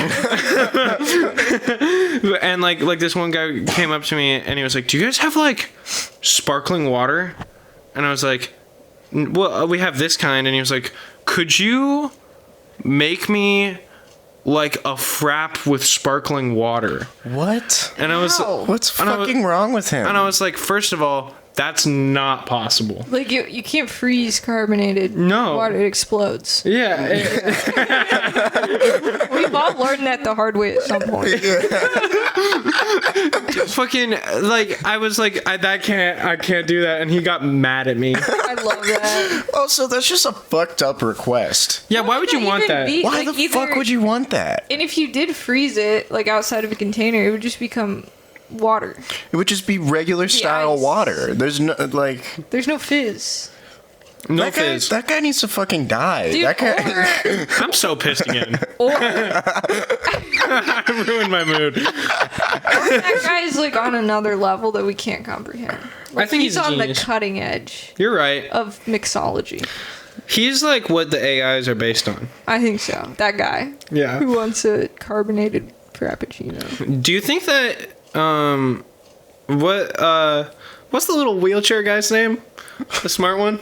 And like this one guy came up to me and he was like, "Do you guys have like sparkling water?" And I was like, "Well, we have this kind." And he was like, "Could you make me like a frap with sparkling water?" What? And I was How? What's fucking wrong with him? And I was like, first of all, that's not possible. Like you can't freeze carbonated water; it explodes. Yeah. We've all learned that the hard way at some point. Fucking like I was like, I can't do that, and he got mad at me. I love that. Also, that's just a fucked up request. Yeah, why would you want that? Why the fuck would you want that? And if you did freeze it like outside of a container, it would just become water. It would just be regular style ice. water. There's no like There's no fizz. No that fizz. That guy needs to fucking die. Dude, that guy. I'm so pissed again. Or I ruined my mood. that guy's like on another level that we can't comprehend. I think he's a on genius. the cutting edge You're right. of mixology. He's like what the AIs are based on. I think so. That guy Yeah. who wants a carbonated frappuccino. Do you think that what's the little wheelchair guy's name? The smart one?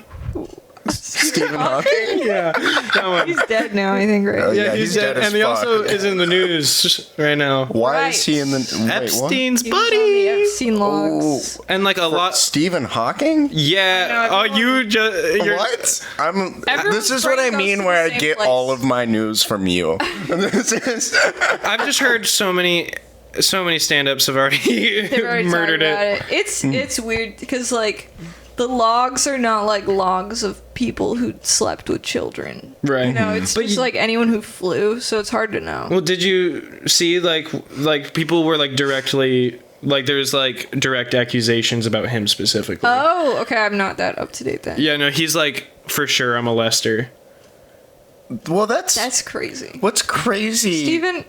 Stephen Hawking? Yeah. That one. He's dead now, I think, right? Oh, Yeah, he's dead. as And he fuck. also is in the news right now. Why is he in the wait, what? Epstein's He was on the buddy. Epstein logs. And like a lot. Stephen Hawking? Yeah. Oh, you just. What? Everyone's This is what I brain goes mean to where the I same get place. all of my news from you. This is I've just heard so many stand-ups have already, They've already murdered talked about it. It's weird because like the logs are not like logs of people who slept with children. Right. You know, it's But just you- like anyone who flew, so it's hard to know. Well, did you see like people were like directly like there's like direct accusations about him specifically? Oh, okay. I'm not that up to date then. Yeah, no, he's like for sure a molester. well, that's That's crazy. what's crazy. Steven,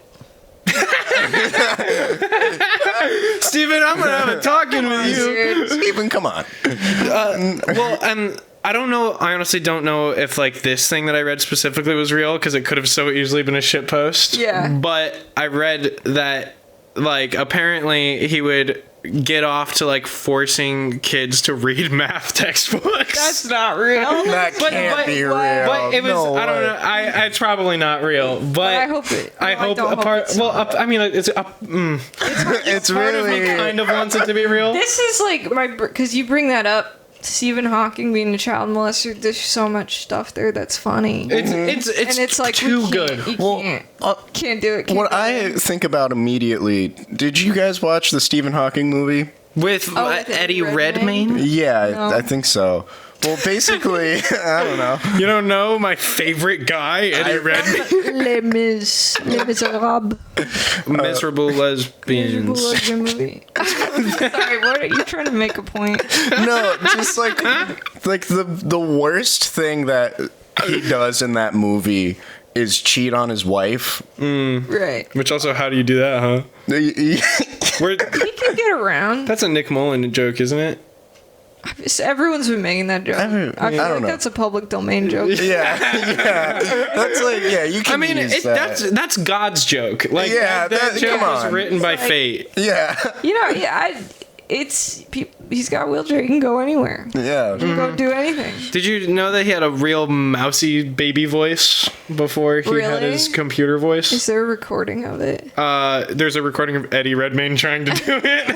Steven, I'm gonna have a talking with you. dude. Stephen, come on. Well, and I don't know. I honestly don't know if like this thing that I read specifically was real because it could have so easily been a shit post. Yeah. But I read that like apparently he would get off to like forcing kids to read math textbooks. That's not real. That can't be real. But it was. No I don't way. know. It's probably not real. But I hope it. I no, hope don't a part. it's Well, not. I mean, it's It's part of me really kind of wants it to be real. This is like because you bring that up. Stephen Hawking being a child molester. There's so much stuff there that's funny. It's and it's like we too can't- good. You Well, can't do it. Can't what do I it. think about immediately. Did you guys watch the Stephen Hawking movie? With with Eddie Redmayne? Redmayne. Yeah, No. I think so. Well, basically, I don't know. You don't know my favorite guy, Eddie Redmayne? Les Miserables. Miserable lesbians. Lesbian movie. Sorry, what are you trying to make a point? No, just like the worst thing that he does in that movie is cheat on his wife. Right. Which also, how do you do that, huh? Where, He can get around. that's a Nick Mullen joke, isn't it? Everyone's been making that joke. I feel I don't like know. that's a public domain joke. Yeah. That's like, yeah, you can I mean, use that. that's God's joke. Like, Yeah, that joke come was on. written by Like- fate. Yeah. You know, he's got a wheelchair. He can go anywhere. Yeah. He can go do anything. Did you know that he had a real mousy baby voice before he had Really? his computer voice? Is there a recording of it? There's a recording of Eddie Redmayne trying to do it.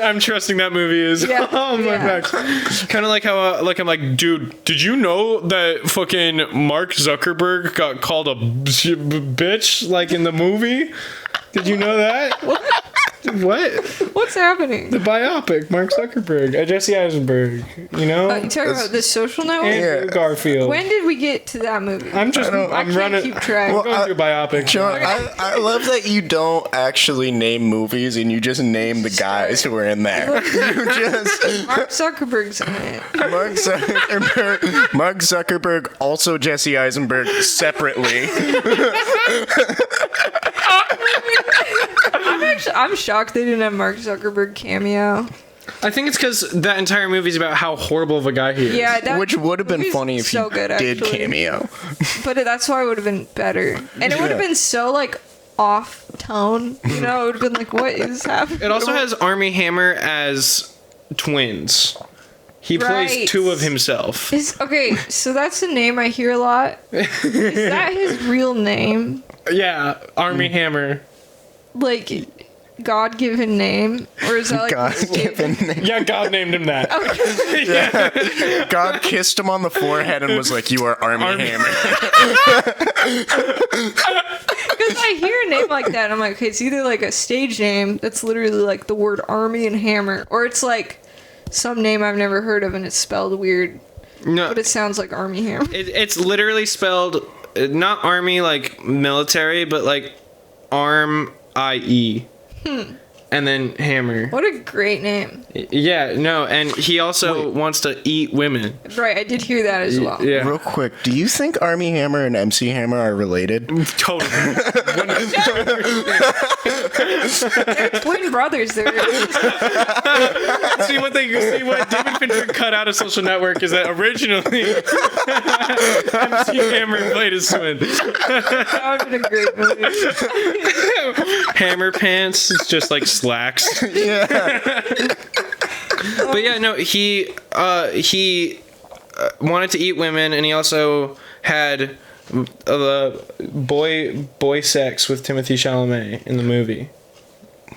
I'm trusting that movie is Yeah, oh my yeah. gosh. Kind of like how like I'm like, dude, did you know that fucking Mark Zuckerberg got called a bitch like in the movie? Did you know that? What? What's happening? The biopic, Mark Zuckerberg, Jesse Eisenberg, you know? You talking about The Social Network? Andrew Garfield. When did we get to that movie? I'm I I'm can't running. keep track. I'm going through biopics. John, I love that you don't actually name movies and you just name the guys who are in there. You just Mark Zuckerberg's in it. Mark Zuckerberg, also Jesse Eisenberg separately. I'm shocked they didn't have Mark Zuckerberg cameo. I think it's because that entire movie is about how horrible of a guy he is. Yeah, that Which would have been movie's funny if so you good, did actually. cameo. But that's why it would have been better. And it would have Yeah. been so, like, off tone. You know, it would have been like, what is happening? It also has Army Hammer as twins. He Right. plays two of himself. Okay, so that's a name I hear a lot. Is that his real name? Yeah, Army Hammer. Like, God-given name? Or is that like... God-given name. Yeah, God named him that. God kissed him on the forehead and was like, "You are Army Hammer." Because I hear a name like that, and I'm like, okay, it's either like a stage name that's literally like the word army and hammer, or it's like some name I've never heard of and it's spelled weird, No, but it sounds like army hammer. it's literally spelled not army like military, but like arm IE, and then hammer. What a great name. Yeah, no, and he also wants to eat women. Right, I did hear that as well. Yeah, Real quick, do you think Army Hammer and MC Hammer are related? totally. They're twin brothers. They're See what David Fincher cut out of Social Network is that originally MC Hammer played his twin. that would have been a great movie. Hammer pants is just like slacks. Yeah. But yeah, no, he wanted to eat women, and he also had boy sex with Timothée Chalamet in the movie.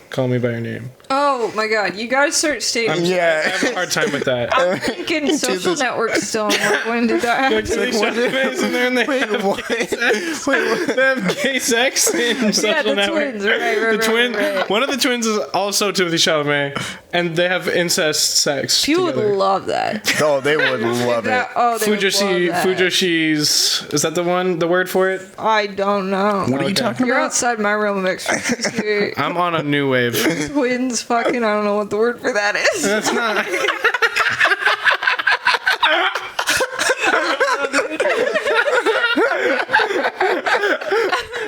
Call Me by Your Name. Oh my god, you gotta start stating. I Yeah. have a hard time with that. I'm thinking Social Network still. I'm like, when did that happen? Timothée Chalamet's in there and they have What? they have gay sex in Social Yeah, the Network. twins. Right, The twin, right. one of the twins is also Timothée Chalamet, and they have incest sex People would together. love that. Oh, they would love it. Oh, they would love that. Fujoshi's, is that the word for it? I don't know. What are you talking You're about? outside my realm of expertise here. I'm on a new wave. Twins fucking, I don't know what the word for that is. That's not.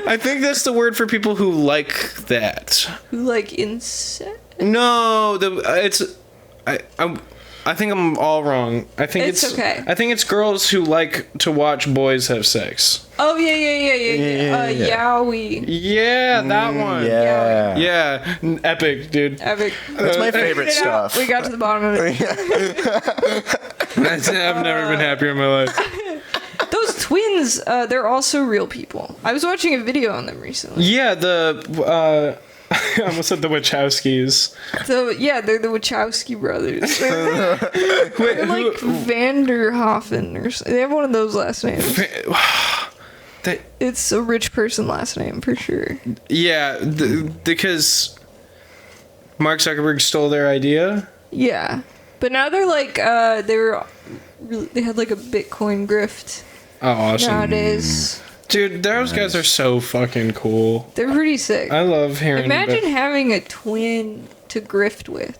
I think that's the word for people who like that. Like insect? No, I think I'm all wrong. I think It's it's okay. I think it's girls who like to watch boys have sex. Oh, yeah. Yowie. Yeah, that one. Yeah. Yeah, epic, dude. Epic. That's my favorite Figured it out. stuff. We got to the bottom of it. I've never been happier in my life. Those twins, they're also real people. I was watching a video on them recently. Yeah, I almost said the Wachowskis. So, yeah, they're the Wachowski brothers. They're like Vanderhoffen or something. They have one of those last names. It's a rich person last name for sure. Yeah, because Mark Zuckerberg stole their idea. Yeah. But now they're like, they had like a Bitcoin grift Oh, awesome. nowadays. Dude, those guys are so fucking cool. They're pretty sick. I love hearing Imagine having a twin to grift with.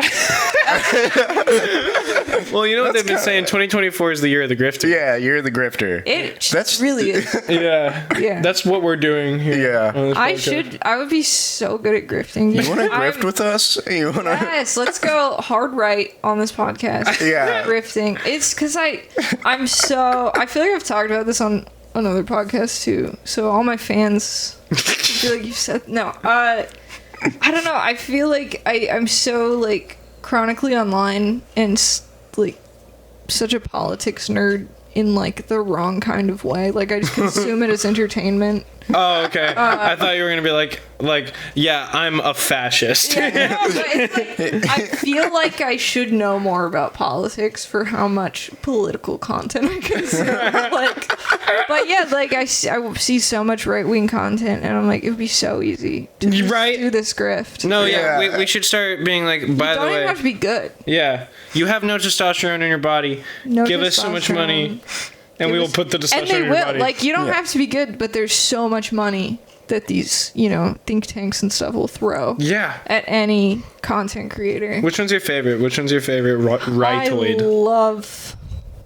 Well, you know what they've been saying? 2024 is the year of the grifter. Yeah, you're the grifter. That's really is. Yeah. Yeah. That's what we're doing here. Yeah. on this podcast. I would be so good at grifting. You want to grift with us? You want to? Yes, let's go hard right on this podcast. Yeah. Grifting. It's because I feel like I've talked about this on another podcast too. So all my fans feel like you said no. I don't know. I feel like I'm so like chronically online and like such a politics nerd in like the wrong kind of way. Like I just consume it as entertainment. Oh, okay. I thought you were gonna be like, yeah, I'm a fascist. Yeah, no, but it's like, I feel like I should know more about politics for how much political content I consume. But yeah, like I see so much right wing content, and I'm like, it would be so easy to just Right? do this grift. No, yeah, Yeah. we should start being like, by the Don't even way, have to be good. yeah, you have no testosterone in your body. No Give us so much testosterone. money, and Give we will us- put the testosterone And they in your will. body. Like you don't Yeah. have to be good, but there's so much money that these think tanks and stuff will throw yeah. at any content creator. Which one's your favorite? Which one's your favorite rightoid? I love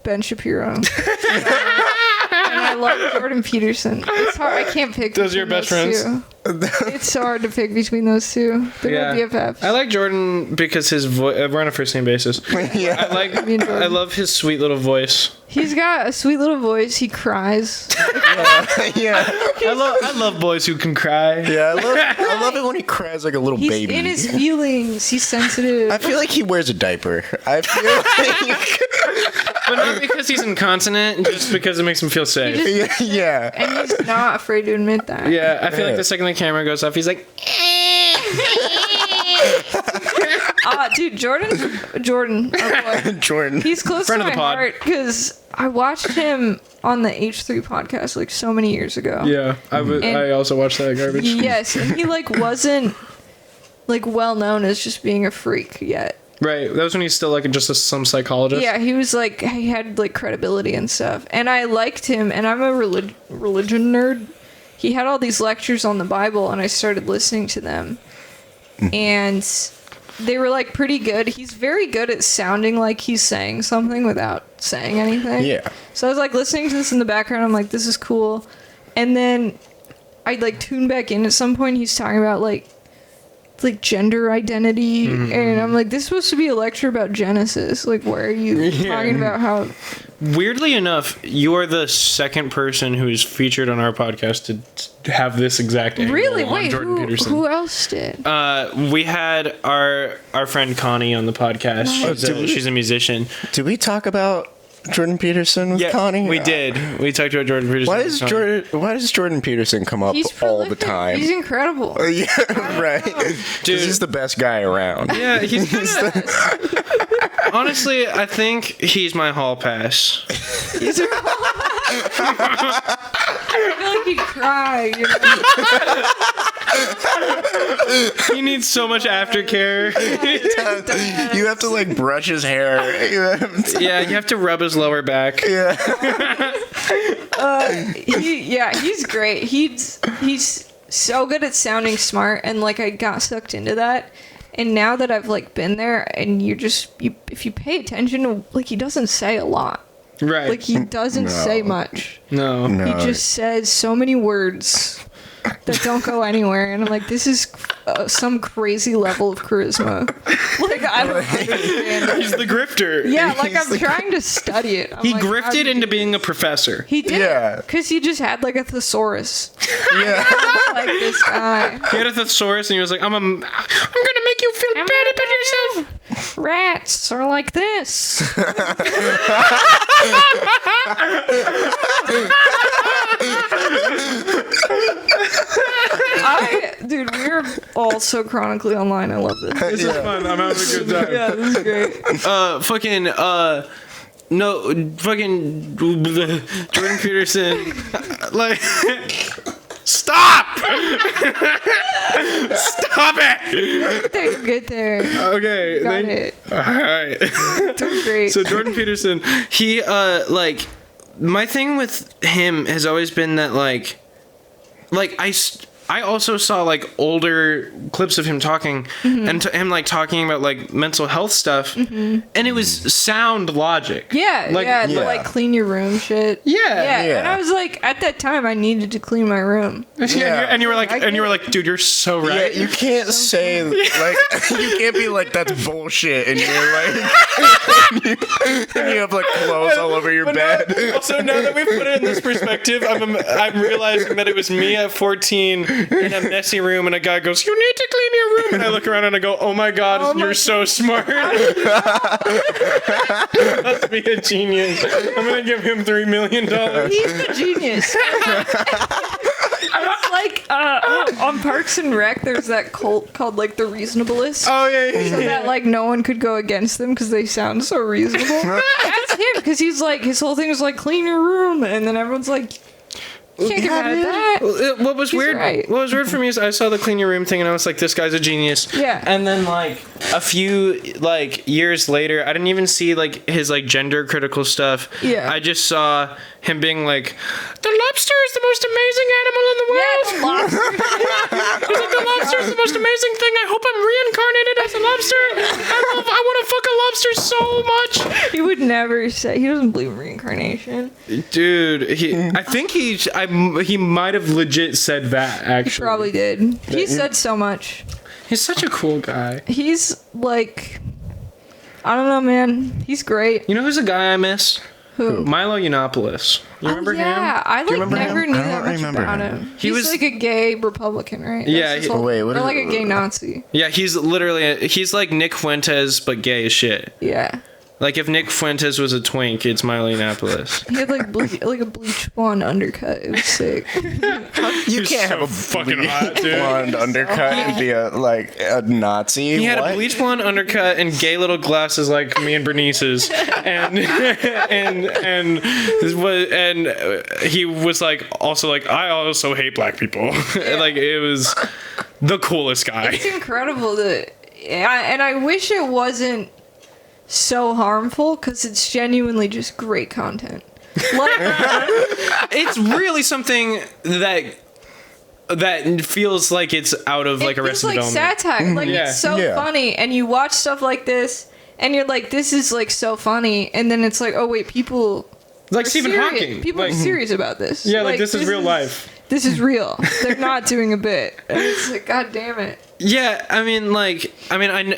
Ben Shapiro. And I love Jordan Peterson. It's hard. I can't pick. Those are your between best those two. It's so hard to pick between those two. They're my BFFs. I like Jordan because his voice. We're on a first name basis. Yeah. Me and Jordan. I love his sweet little voice. He's got a sweet little voice. He cries. Yeah. I love boys who can cry. Yeah. I love it when he cries like a little He's baby. in his feelings. He's sensitive. I feel like he wears a diaper. I feel like. But not because he's incontinent, just because it makes him feel safe. Yeah. And he's not afraid to admit that. Yeah, I feel like the second the camera goes off, he's like, Dude, Jordan, our boy. Jordan. He's close Friend to of the my pod. heart because I watched him on the H3 podcast like so many years ago. yeah, I also watched that garbage. Yes, and he like wasn't like well known as just being a freak yet. Right, that was when he's still like just some psychologist. Yeah, he was like he had like credibility and stuff, and I liked him. And I'm a religion nerd. He had all these lectures on the Bible, and I started listening to them, and they were like pretty good. He's very good at sounding like he's saying something without saying anything. Yeah. So I was like listening to this in the background. I'm like, this is cool. And then I'd like tune back in at some point. He's talking about like gender identity. And I'm like, this is supposed to be a lecture about Genesis. Like, why are you talking about how... Weirdly enough, you are the second person who is featured on our podcast to have this exact angle Really? on Wait, Jordan Peterson. who else did? We had our friend Connie on the podcast. She's a musician. Did we talk about Jordan Peterson with Connie? we did. We talked about Jordan Peterson. Why does Jordan Peterson come up He's all the prolific. time? He's incredible. Yeah, right. Dude. Dude, he's the best guy around. Yeah, he's honestly, I think he's my hall pass. He's a I feel like he'd cry. He needs so much aftercare. You have to like brush his hair. You have to- Yeah, you have to rub his lower back. yeah. He's great. He's so good at sounding smart, and like I got sucked into that. And now that I've like been there, and if you pay attention, like he doesn't say a lot. Right. Like he doesn't No. say much. no. No. He just says so many words that don't go anywhere, and I'm like, this is some crazy level of charisma. Like I don't understand it. He's the grifter. Yeah, like He's I'm the- trying to study it. I'm He like, how do grifted you into do being a this? professor. He did. Yeah. Because he just had like a thesaurus. Yeah. Like this guy. He had a thesaurus and he was like, I'm gonna make you feel bad about yourself. Rats are like this. Dude, we're all so chronically online. I love this. This is fun. I'm having a good time. Yeah, this is great. Jordan Peterson, like, Stop! Stop it! Get there. Okay. Got it. All right. Doing great. So Jordan Peterson, he like, my thing with him has always been that like I also saw like older clips of him talking and him like talking about like mental health stuff, and it was sound logic. Yeah, the like clean your room shit. Yeah. And I was like, at that time, I needed to clean my room. And you were like, dude, you're so right. Yeah, you can't say like you can't be like that's bullshit, and you're like, and you have like clothes all over your bed. Also, now that we put it in this perspective, I'm realizing that it was me at 14 in a messy room, and a guy goes, "You need to clean your room," and I look around and I go, "Oh my god, you're so smart." Let's be a genius. I'm gonna give him $3 million. He's the genius. It's like on Parks and Rec, there's that cult called like the Reasonableists. Oh yeah. So that like no one could go against them because they sound so reasonable. That's him, because he's like, his whole thing is like, clean your room, and then everyone's like, you can't get mad at that. What was weird? Right. What was weird for me is I saw the clean your room thing and I was like, this guy's a genius. Yeah. And then like a few like years later, I didn't even see like his like gender critical stuff. Yeah. I just saw him being like, the lobster is the most amazing animal in the world. Yeah, the lobster. He's like, the lobster is the most amazing thing. I hope I'm reincarnated as a lobster. I want to fuck a lobster so much. He would never say, he doesn't believe in reincarnation. Dude, I think he might have legit said that, actually. He probably did. He said so much. He's such a cool guy. He's like, I don't know, man. He's great. You know who's a guy I miss? Who? Milo Yiannopoulos. You remember him? Yeah, I like remember never him? knew I that don't much remember about him. him. He He's was like a gay Republican, right? Yeah, That's his whole- wait, what or is like it? a gay Nazi. Yeah, he's literally, he's like Nick Fuentes, but gay as shit. Yeah. Like if Nick Fuentes was a twink, it's Milo Yiannopoulos. He had like like a bleach blonde undercut. It was sick. You can't have a fucking hot, dude. blonde undercut and be a Nazi. He had What? a bleach blonde undercut and gay little glasses like me and Bernice's, and he was like also like, I also hate black people. Like it was the coolest guy. It's incredible that, and I wish it wasn't so harmful, because it's genuinely just great content. Like, It's really something that feels like it's out of like it feels Arrested like Development. satire. Like Yeah. it's so Yeah. funny, and you watch stuff like this, and you're like, this is like so funny, and then it's like, oh wait, people Like are Stephen serious. Hawking. People like, are serious about this. yeah, like this is real life. This is real. They're not doing a bit. And it's like, god damn it. Yeah, I mean,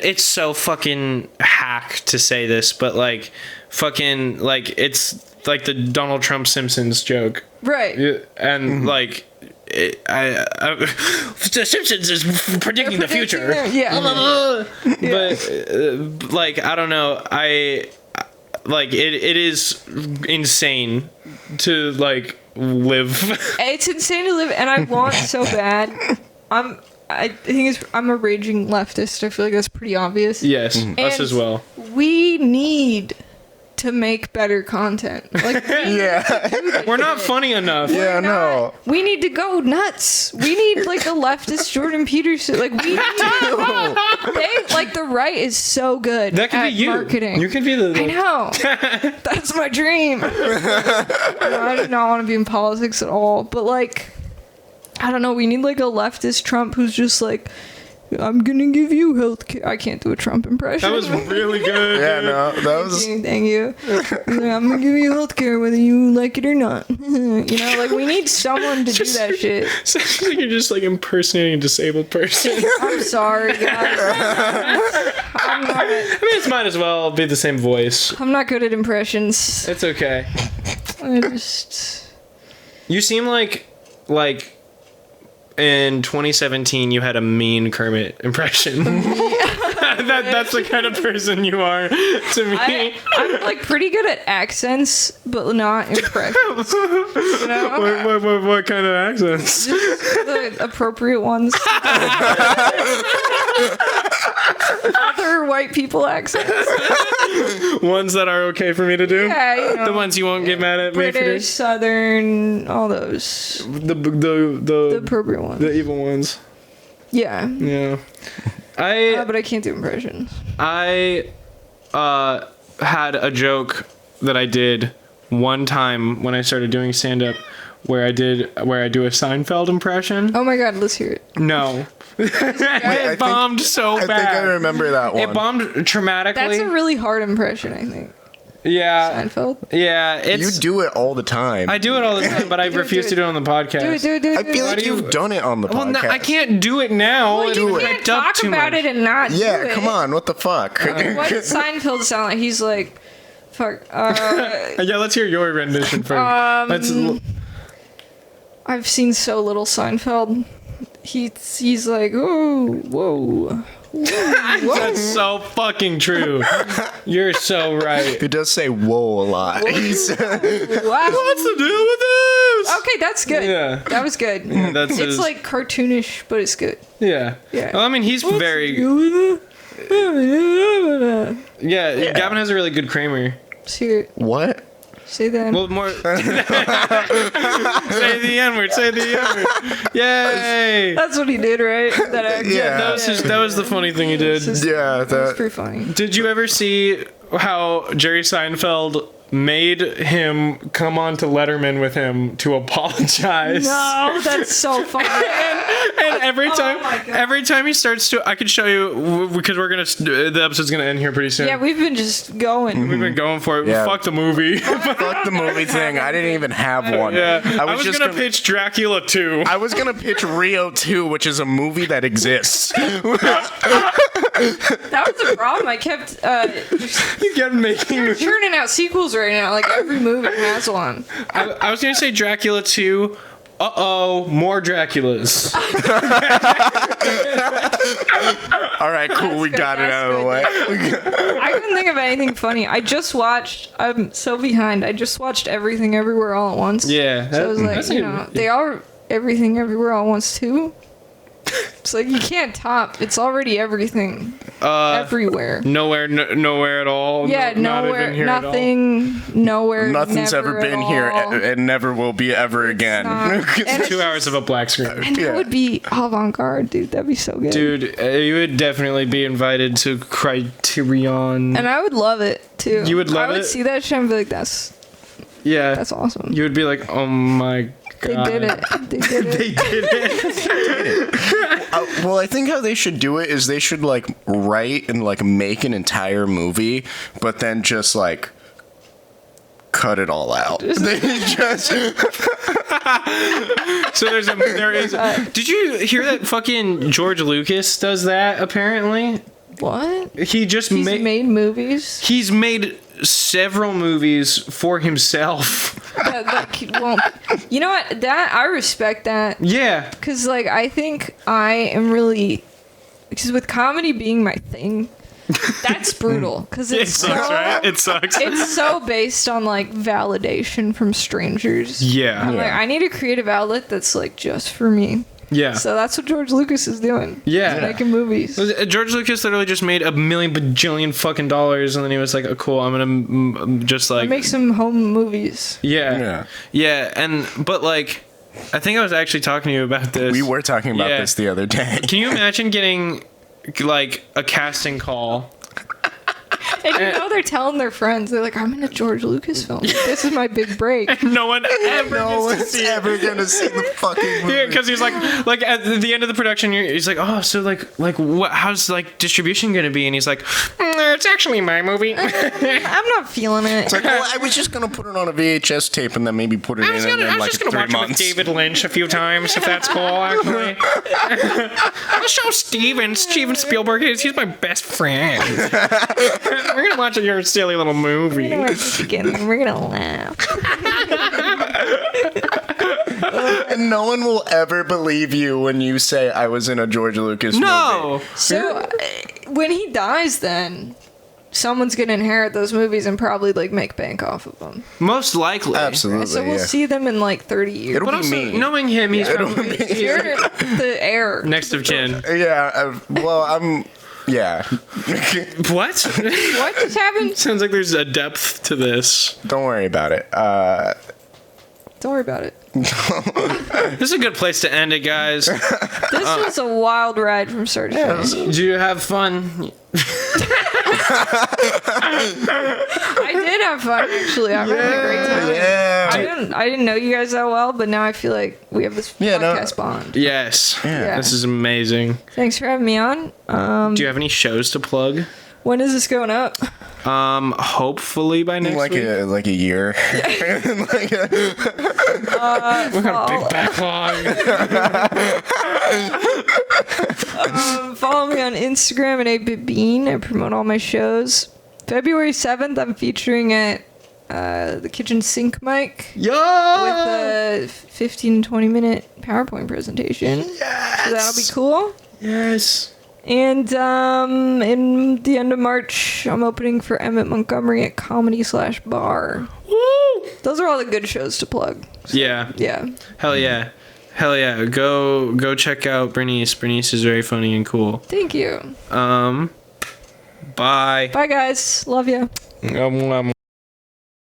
it's so fucking hack to say this, but like, fucking, like, it's like the Donald Trump Simpsons joke. Right. Yeah, and like, the Simpsons is predicting the future. Yeah. But like, I don't know, like it is insane to like live. It's insane to live, and I want so bad. I think I'm a raging leftist. I feel like that's pretty obvious. Yes, us And as well. We need to make better content. Like, We're not funny enough. Yeah, no. we need to go nuts. We need like a leftist Jordan Peterson. Like we need like the right is so good That could at be you. marketing. You could be the. I know. That's my dream. I do not want to be in politics at all. But like, I don't know. We need like a leftist Trump who's just like, I'm gonna give you health care. I can't do a Trump impression. That was really good. Yeah, no, that was. Thank you. I'm gonna give you health care whether you like it or not. You know, like we need someone to do that shit. Sounds like you're just like impersonating a disabled person. I'm sorry, guys. I'm not, I mean, it might as well be the same voice. I'm not good at impressions. It's okay. I just. You seem like in 2017 you had a mean Kermit impression. That's the kind of person you are to me. I'm like pretty good at accents, but not impressions. You know? What kind of accents? Just the appropriate ones. other white people accents. Ones that are okay for me to do. Yeah, you know, The ones you won't get mad at me for doing. British, Southern, all those. The appropriate ones. The evil ones. Yeah. Yeah. But I can't do impressions. I had a joke that I did one time when I started doing stand-up where I do a Seinfeld impression. Oh my god, let's hear it. No. It bombed so bad. I think I remember that one. It bombed traumatically. That's a really hard impression, I think. Yeah. Seinfeld? Yeah. You do it all the time. I do it all the time, but I refuse to do it on the podcast. Do it. I feel like you've done it on the Well, podcast. no, I can't do it now. Well, you can't talk about it and not do it. come on, what the fuck? What does Seinfeld sound like? He's like, fuck. Yeah, let's hear your rendition first. I've seen so little Seinfeld. He's like, oh, whoa. That's so fucking true. You're so right. He does say "whoa" a lot. He's Wow. What's the deal with this? Okay, that's good. Yeah. That was good. That's It's his- like cartoonish, but it's good. Yeah. Yeah. Well, I mean, he's very. Yeah, Gavin has a really good Kramer. Let's hear it. what? Say that. Well, more. Say the N-word. Say the N-word. Yay! That's what he did, right? Yeah. That was the funny thing he did. Yeah, That's that. pretty funny. Did you ever see how Jerry Seinfeld made him come on to Letterman with him to apologize? No, that's so funny. And every time he starts to, I could show you because the episode's gonna end here pretty soon. Yeah, we've been just going. We've been going for it. Yeah. Fuck the movie. Fuck the movie thing. I didn't even have one. Yeah, I was just gonna pitch Dracula 2. I was gonna pitch Rio 2, which is a movie that exists. That was the problem. I kept You kept making. churning out sequels right now. Like every movie has one. I was gonna say Dracula 2. More Draculas. All right, cool. We good, got it that's out of the good. way. I couldn't think of anything funny. I'm so behind. I just watched Everything Everywhere All at Once. Yeah, So I was like, that's you a- know, they are Everything Everywhere All at Once too. It's like you can't top. It's already everything. Everywhere. Nowhere at all. Yeah, not nowhere, even here at all. nothing, nowhere. Nothing's never ever been at here all. and never will be ever again. not. And it's 2 hours of a black screen. And Yeah. that would be avant-garde, dude. That'd be so good. Dude, you would definitely be invited to Criterion. And I would love it too. You would love I would it? see that shit and be like, that's Yeah. awesome. You would be like, oh my They god. did it. They did it. They did it. Well, I think how they should do it is they should like write and like make an entire movie, but then just like cut it all out. They just So there is. Did you hear that fucking George Lucas does that? Apparently, What? he's Made movies. He's made several movies for himself. Well, you know what? That I respect that. Yeah. Because, like, I think I am really. Because with comedy being my thing, that's brutal. Because It it's sucks, so, right? It sucks. it's so based on, like, validation from strangers. Yeah. I'm like, Yeah. I need a creative outlet that's, like, just for me. Yeah. So that's what George Lucas is doing. Yeah. He's making movies. George Lucas literally just made $1 million bajillion fucking dollars, and then he was like, oh, "Cool, I'm gonna just like Make some home movies. yeah, but like, I think I was actually talking to you about this. we were talking about Yeah. this the other day. Can you imagine getting like a casting call? And you know they're telling their friends. They're like, I'm in a George Lucas film. This is my big break. No one ever No gets to one's see it. ever gonna see the fucking movie. Yeah, because he's like at the end of the production, he's like, oh, so like what? How's like distribution gonna be? And he's like, it's actually my movie. I'm not feeling it. It's like, well, I was just gonna put it on a VHS tape and then maybe put it in in like 3 watch it with months. David Lynch a few times, if that's cool, actually. I'll show Steven Spielberg. He's my best friend. We're gonna watch your silly little movie. We're gonna laugh. And no one will ever believe you when you say I was in a George Lucas movie. No. So when he dies, then someone's gonna inherit those movies and probably like make bank off of them. Most likely. Absolutely. So we'll yeah. see them in like 30 years. It'll But be also, me. knowing him, he's You're the heir. next of kin. Yeah. Well, Yeah. What? What just happened? Sounds like there's a depth to this. Don't worry about it. Don't worry about it. This is a good place to end it, guys. This was a wild ride from start to finish. Did you have fun? I did have fun, actually. I'm having a great time. Yeah. I didn't know you guys that well, but now I feel like we have this podcast bond. Yes. Yeah. This is amazing. Thanks for having me on. Do you have any shows to plug? When is this going up? Hopefully by next week. Like a year. We got a big backlog. Follow me on Instagram at 8bitbean. I promote all my shows. February 7th, I'm featuring at the kitchen sink mic with a 15-20 minute PowerPoint presentation. Yes. So that'll be cool. Yes. And in the end of March, I'm opening for Emmett Montgomery at Comedy/Bar. Woo! Those are all the good shows to plug. So, Yeah. Yeah. Hell yeah. Hell yeah. Go check out Bernice. Bernice is very funny and cool. Thank you. Bye. Bye, guys. Love you.